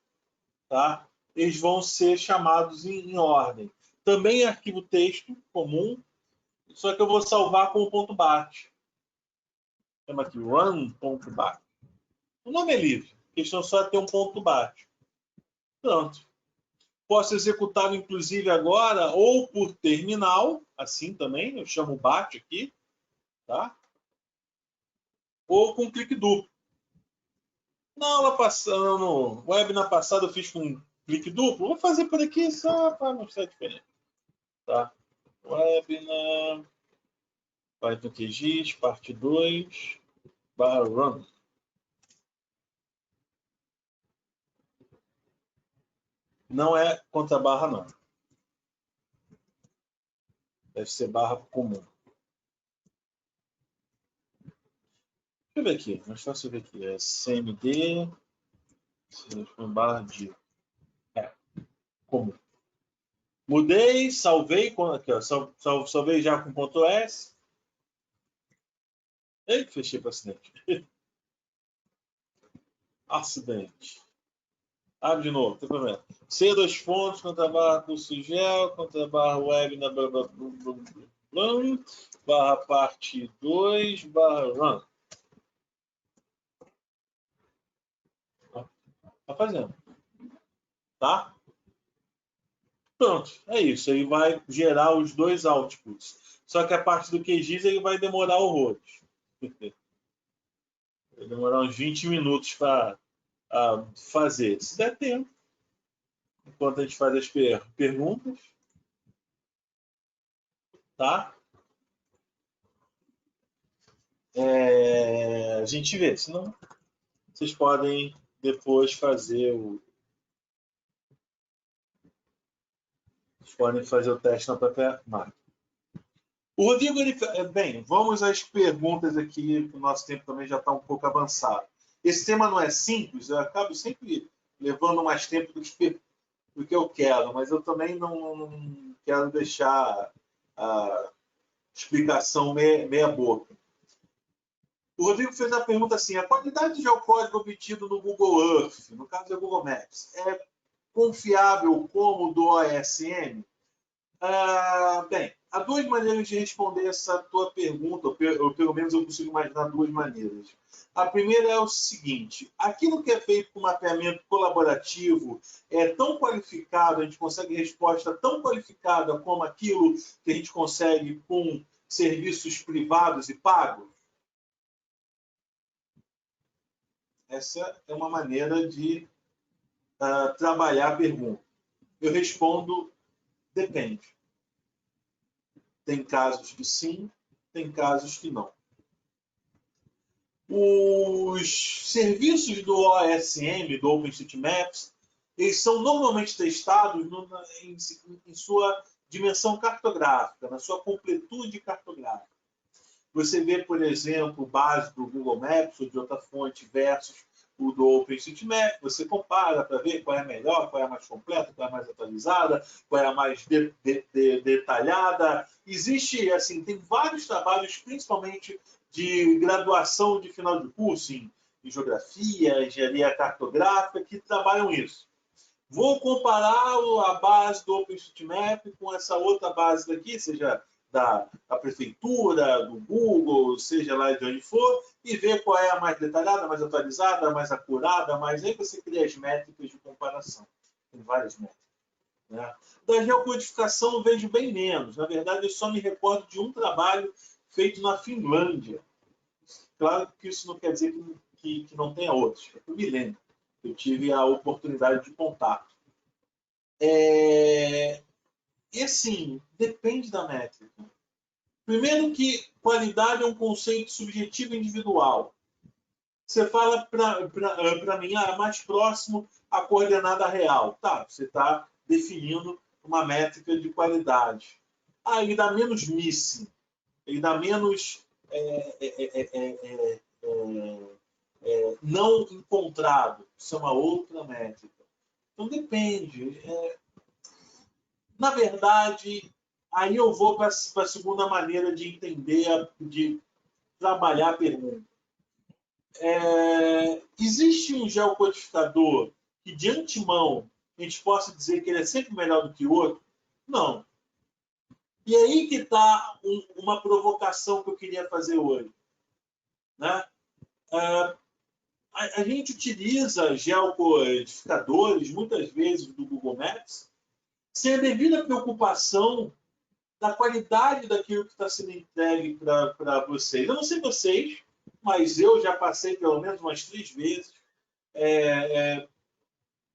Tá? Eles vão ser chamados em ordem. Também arquivo texto comum, só que eu vou salvar com o ponto .bat. Chama aqui run.bat. O nome é livre. A questão só é ter um ponto .bat. Pronto. Posso executá-lo, inclusive, agora ou por terminal, assim também, eu chamo BAT aqui, tá? Ou com clique duplo. Na aula passada, no webinar passado, eu fiz com clique duplo. Vou fazer por aqui só para mostrar a diferença. Tá? Webinar, Python QGIS, parte 2, /run. Não é contra barra, não. Deve ser barra comum. Deixa eu ver aqui. Mais fácil ver aqui. É CMD, barra de. Comum. Mudei, salvei. Aqui, ó, salvei já com Ctrl S. Eita, fechei para acidente. Acidente. Abre de novo, tem problema. C2 fontes, contra barra curso gel, contra barra web na blá, blá, blá, blá, plano, barra parte 2, barra run. Tá fazendo. Tá? Pronto, é isso. Ele vai gerar os dois outputs. Só que a parte do QGIS ele vai demorar horrores. Vai demorar uns 20 minutos para fazer. Se der tempo. Enquanto a gente faz as perguntas. Tá? A gente vê. Senão, vocês podem depois fazer o... Vocês podem fazer o teste na própria máquina. O Rodrigo, bem, vamos às perguntas aqui, que o nosso tempo também já está um pouco avançado. Esse tema não é simples, eu acabo sempre levando mais tempo do que eu quero, mas eu também não quero deixar a explicação meia boca. O Rodrigo fez a pergunta assim: a qualidade de geocódigo obtido no Google Earth, no caso do Google Maps, é confiável como o do OSM? Bem, há duas maneiras de responder essa tua pergunta, ou pelo menos eu consigo imaginar duas maneiras. A primeira é o seguinte: aquilo que é feito com mapeamento colaborativo é tão qualificado, a gente consegue resposta tão qualificada como aquilo que a gente consegue com serviços privados e pagos? Essa é uma maneira de trabalhar a pergunta. Eu respondo: depende. Tem casos que sim, tem casos que não. Os serviços do OSM, do OpenStreetMaps, eles são normalmente testados em sua dimensão cartográfica, na sua completude cartográfica. Você vê, por exemplo, base do Google Maps ou de outra fonte versus o do OpenStreetMap, você compara para ver qual é a melhor, qual é a mais completa, qual é a mais atualizada, qual é a mais detalhada. Existe, assim, tem vários trabalhos, principalmente de graduação de final de curso, em geografia, engenharia cartográfica, que trabalham isso. Vou comparar a base do OpenStreetMap com essa outra base daqui, seja da prefeitura, do Google, seja lá de onde for, e ver qual é a mais detalhada, mais atualizada, mais acurada, mas aí você cria as métricas de comparação. Tem várias métricas. Né? Da geocodificação eu vejo bem menos. Na verdade, eu só me recordo de um trabalho feito na Finlândia. Claro que isso não quer dizer que não tenha outros. Eu me lembro. Eu tive a oportunidade de contato. E assim, depende da métrica. Primeiro que qualidade é um conceito subjetivo e individual. Você fala para mim, mais próximo à coordenada real. Tá, você está definindo uma métrica de qualidade. Ele dá menos missing, ele dá menos não encontrado. Isso é uma outra métrica. Então depende. Na verdade, aí eu vou para a segunda maneira de entender, de trabalhar a pergunta. Existe um geocodificador que, de antemão, a gente possa dizer que ele é sempre melhor do que o outro? Não. E aí que está uma provocação que eu queria fazer hoje. Né? A gente utiliza geocodificadores, muitas vezes, do Google Maps, sem a devida preocupação da qualidade daquilo que está sendo entregue para vocês. Eu não sei vocês, mas eu já passei pelo menos umas 3 vezes.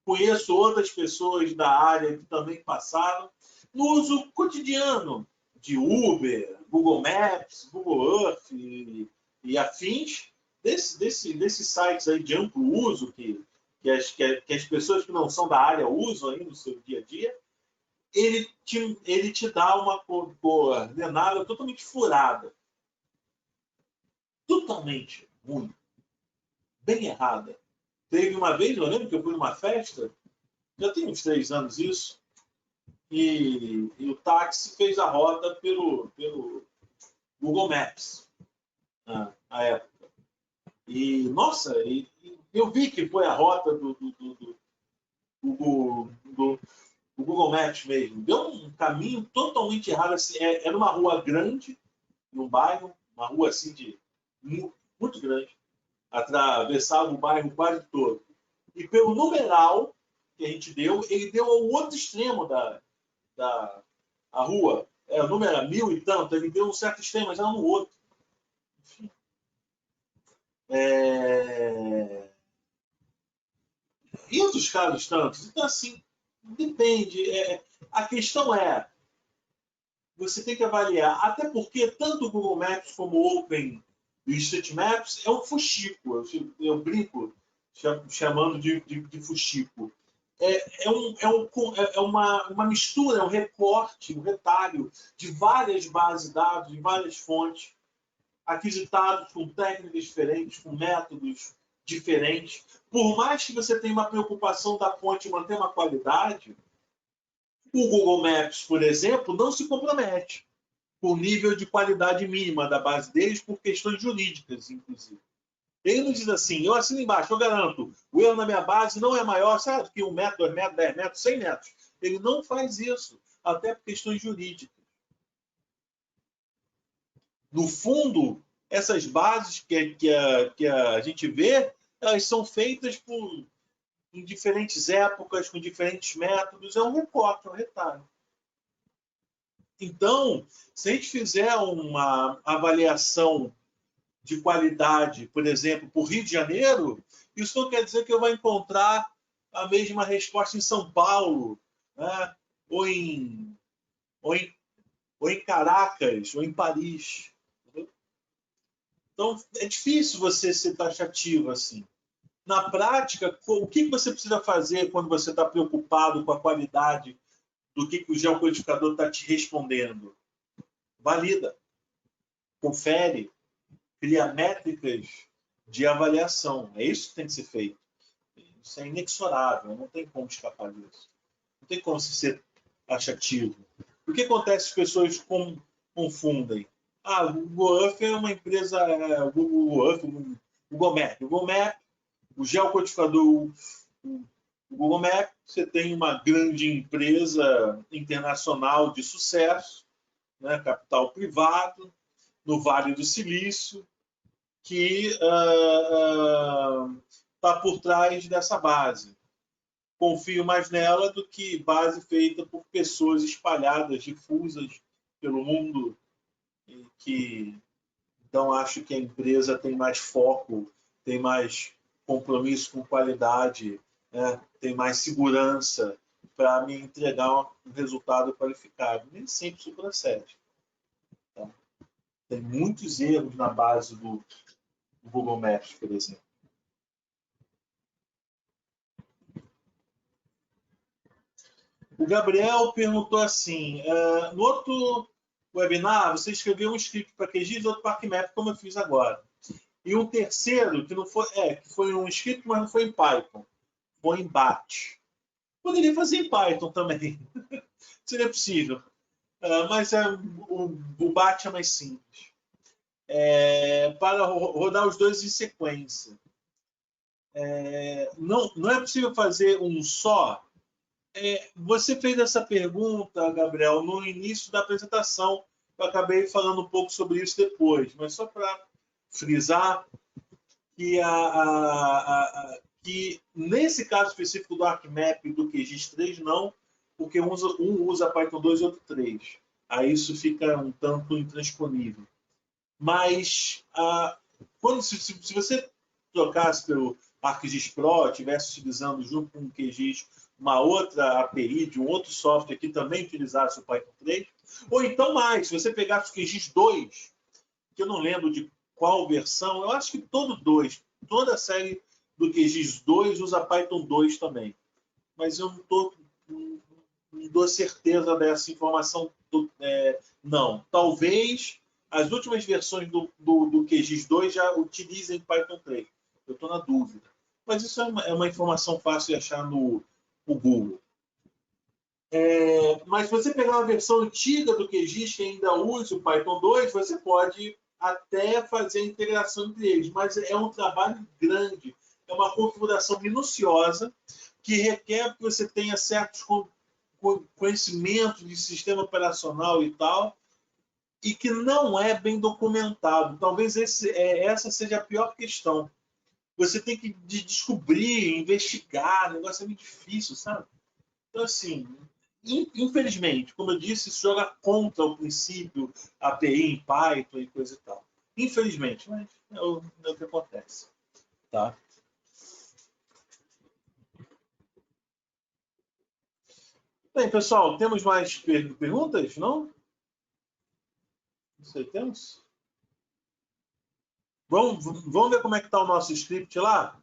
Conheço outras pessoas da área que também passaram. No uso cotidiano de Uber, Google Maps, Google Earth e afins, desses sites aí de amplo uso que as pessoas que não são da área usam aí no seu dia a dia, ele te dá uma coordenada totalmente furada. Totalmente ruim. Bem errada. Teve uma vez, eu lembro que eu fui numa festa, já tem uns 3 anos isso, e o táxi fez a rota pelo Google Maps, na época. E, nossa, eu vi que foi a rota do o Google Maps mesmo, deu um caminho totalmente errado. Assim, era uma rua grande, num bairro, uma rua assim de muito grande, atravessava o bairro quase todo. E pelo numeral que a gente deu, ele deu ao outro extremo da a rua. O número era 1000 e tanto, ele deu um certo extremo, mas era no outro. Enfim. E outros casos tantos. Então, assim, depende. A questão é, você tem que avaliar, até porque tanto o Google Maps como o Open e o Street Maps é um fuxico. Eu brinco chamando de fuxico. É uma mistura, é um recorte, um retalho de várias bases de dados, de várias fontes, aquisitados com técnicas diferentes, com métodos diferentes. Por mais que você tenha uma preocupação da fonte manter uma qualidade, o Google Maps, por exemplo, não se compromete com o nível de qualidade mínima da base deles por questões jurídicas, inclusive. Ele não diz assim, eu assino embaixo, eu garanto, o erro na minha base não é maior, sabe, que 1 metro, 2 metros, 10 metros, 100 metros. Ele não faz isso, até por questões jurídicas. No fundo, essas bases que a gente vê, elas são feitas em diferentes épocas, com diferentes métodos, é um recorte, é um retalho. Então, se a gente fizer uma avaliação de qualidade, por exemplo, por Rio de Janeiro, isso não quer dizer que eu vou encontrar a mesma resposta em São Paulo, né? ou em Caracas, ou em Paris. Entendeu? Então, é difícil você ser taxativo assim. Na prática, o que você precisa fazer quando você está preocupado com a qualidade do que o geocodificador está te respondendo? Valida, confere, cria métricas de avaliação. É isso que tem que ser feito. Isso é inexorável, não tem como escapar disso. Não tem como ser taxativo. O que acontece? As pessoas confundem. O Google Earth é uma empresa, o Google Earth, o Google Map. O Google Map, o geocodificador, o Google Map, você tem uma grande empresa internacional de sucesso, né, capital privado, no Vale do Silício, que está por trás dessa base. Confio mais nela do que base feita por pessoas espalhadas, difusas pelo mundo, então acho que a empresa tem mais foco, tem mais compromisso com qualidade, né? Tem mais segurança para me entregar um resultado qualificado. Nem sempre isso procede. Tá? Tem muitos erros na base do Google Maps, por exemplo. O Gabriel perguntou assim, no outro webinar, você escreveu um script para QGIS e outro para ArcMap, como eu fiz agora. E um terceiro, que não foi, que foi um script, mas não foi em Python, foi em BAT. Poderia fazer em Python também, seria possível. Mas o BAT é mais simples. Para rodar os dois em sequência. Não é possível fazer um só. Você fez essa pergunta, Gabriel, no início da apresentação. Eu acabei falando um pouco sobre isso depois, mas só para frisar que, que nesse caso específico do ArcMap e do QGIS 3, não, porque um usa Python 2 e outro 3. Aí isso fica um tanto intransponível. Mas se você trocasse pelo ArcGIS Pro, estivesse utilizando junto com o QGIS uma outra API de um outro software que também utilizasse o Python 3, ou então mais, se você pegasse o QGIS 2, que eu não lembro de qual versão, eu acho que toda a série do QGIS 2 usa Python 2 também. Mas eu não dou certeza dessa informação. Não. Talvez as últimas versões do QGIS 2 já utilizem Python 3. Eu estou na dúvida. Mas isso é uma informação fácil de achar no Google. Mas se você pegar uma versão antiga do QGIS que ainda usa o Python 2, você pode até fazer a integração entre eles. Mas é um trabalho grande. É uma configuração minuciosa que requer que você tenha certos conhecimento de sistema operacional e tal, e que não é bem documentado. Talvez essa seja a pior questão. Você tem que descobrir, investigar, o negócio é muito difícil, sabe? Então, assim, infelizmente, como eu disse, isso joga contra o princípio API em Python e coisa e tal. Infelizmente, mas é o que acontece. Tá? Bem, pessoal, temos mais perguntas, não? Não sei, temos? Vamos ver como é que está o nosso script lá?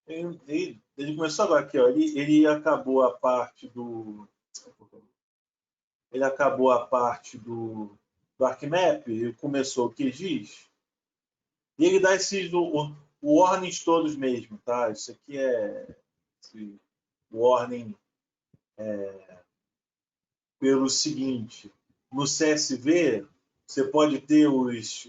Ele começou agora aqui, ó. Ele acabou a parte do. Ele acabou a parte do ArcMap, ele começou o QGIS, e ele dá esses warnings todos mesmo, tá? Isso aqui é esse warning pelo seguinte: no CSV você pode ter os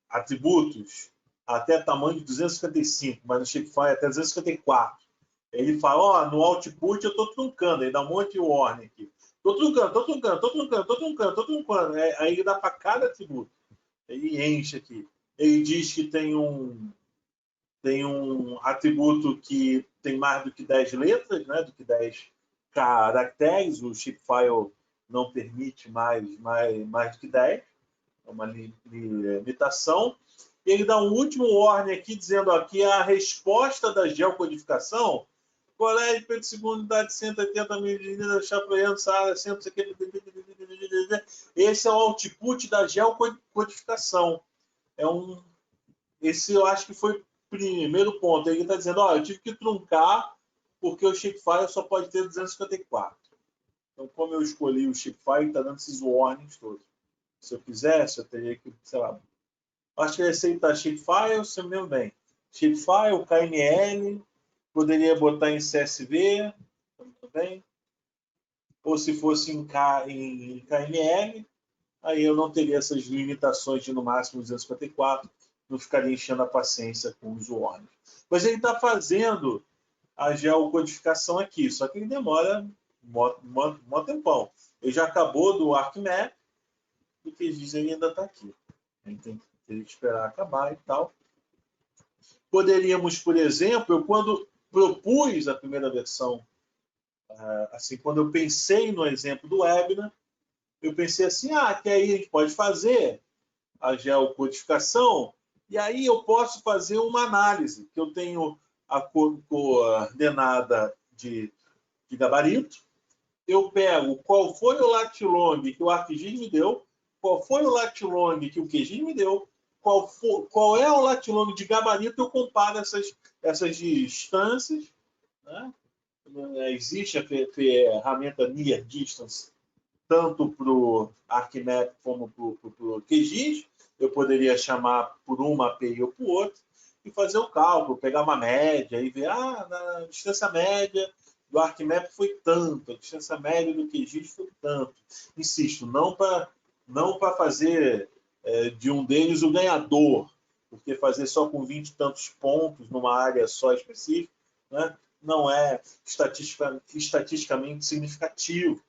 atributos até tamanho de 255, mas no Shapefile até 254. Ele fala, ó, no output eu estou truncando, ele dá um monte de warning aqui. Estou truncando, estou truncando, estou truncando, estou truncando, estou truncando. Aí ele dá para cada atributo. Ele enche aqui. Ele diz que tem um atributo que tem mais do que 10 letras, né, do que 10 caracteres. O Shapefile não permite mais do que 10. É uma limitação. E ele dá um último warning aqui, dizendo aqui a resposta da geocodificação. Colégio Pedro II, unidade 180 mil de Chapecoense, Saara, centro, esse é o output da geocodificação. Esse eu acho que foi o primeiro ponto. Ele está dizendo, ó, eu tive que truncar porque o Shapefile só pode ter 254. Então, como eu escolhi o Shapefile, está dando esses warnings todos. Se eu quisesse, eu teria que, sei lá, acho que ele aceita Shapefile, se eu me lembro bem. Shapefile, KML, poderia botar em CSV, tudo bem. Ou se fosse em KML, aí eu não teria essas limitações de no máximo 254, não ficaria enchendo a paciência com os warnings. Mas ele está fazendo a geocodificação aqui, só que ele demora um tempão. Ele já acabou do ArcMap, e o que diz ele ainda está aqui. A gente tem que esperar acabar e tal. Poderíamos, por exemplo, eu quando propus a primeira versão, assim, quando eu pensei no exemplo do Webinar, eu pensei assim, que aí a gente pode fazer a geocodificação e aí eu posso fazer uma análise, que eu tenho a coordenada de gabarito, eu pego qual foi o lat-long que o ArcGIS me deu, qual foi o lat-long que o QGIS me deu, qual é o lat-long de gabarito, eu comparo essas distâncias, né? Existe a ferramenta Near Distance, tanto para o ArcMap como para o QGIS. Eu poderia chamar por uma API ou por outra e fazer o cálculo, pegar uma média e ver, na distância média do ArcMap foi tanto, a distância média do QGIS foi tanto. Insisto, não para fazer de um deles o ganhador, porque fazer só com 20 e tantos pontos numa área só específica, né, não é estatisticamente significativo.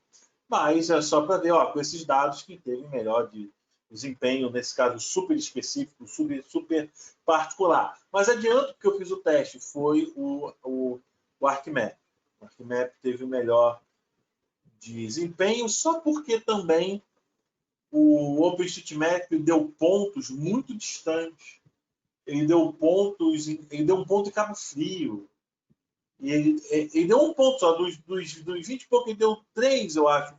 Mas é só para ver, com esses dados, que teve melhor de desempenho, nesse caso super específico, super particular. Mas adianto que eu fiz o teste, foi o ArcMap. O ArcMap teve o melhor desempenho, só porque também o OpenStreetMap deu pontos muito distantes. Ele deu um ponto em Cabo Frio. E ele deu um ponto só, dos 20 e pouco, ele deu 3, eu acho.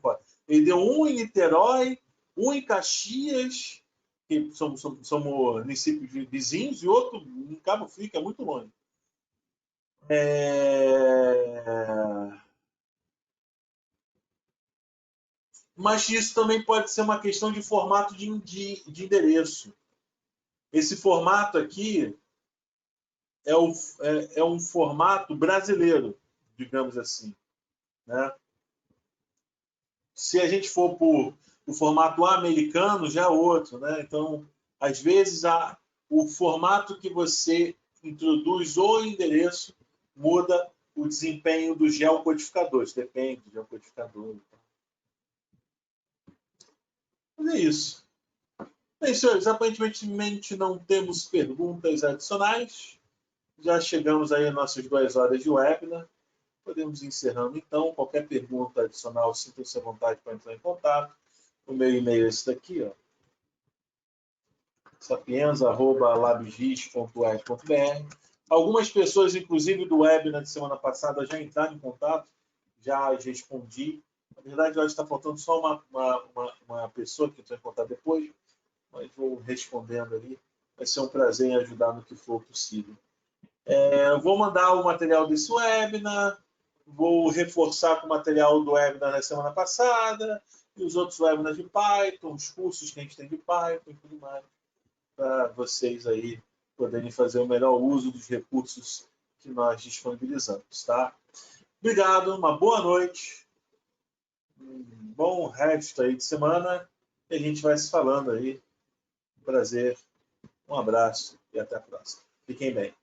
Ele deu um em Niterói, um em Caxias, que somos municípios vizinhos, e outro em Cabo Frio, que é muito longe. Mas isso também pode ser uma questão de formato de endereço. Esse formato aqui é um formato brasileiro, digamos assim, né? Se a gente for por o formato americano, já é outro, né? Então, às vezes, o formato que você introduz o endereço muda o desempenho dos geocodificadores. Depende do geocodificador. Mas é isso. Bem, senhores, aparentemente não temos perguntas adicionais. Já chegamos aí às nossas 2 horas de webinar. Podemos ir encerrando, então. Qualquer pergunta adicional, sinta-se à vontade para entrar em contato. O meu e-mail é esse daqui, ó. sapienza@labgis.ue.br. Algumas pessoas, inclusive do webinar de semana passada, já entraram em contato, já as respondi. Na verdade, eu acho que está faltando só uma pessoa que entrou em contato depois, mas vou respondendo ali. Vai ser um prazer em ajudar no que for possível. Vou mandar o material desse webinar, vou reforçar com o material do webinar da semana passada, e os outros webinars de Python, os cursos que a gente tem de Python e tudo mais, para vocês aí poderem fazer o melhor uso dos recursos que nós disponibilizamos, tá? Obrigado, uma boa noite, um bom resto aí de semana, e a gente vai se falando aí. Prazer, um abraço e até a próxima. Fiquem bem.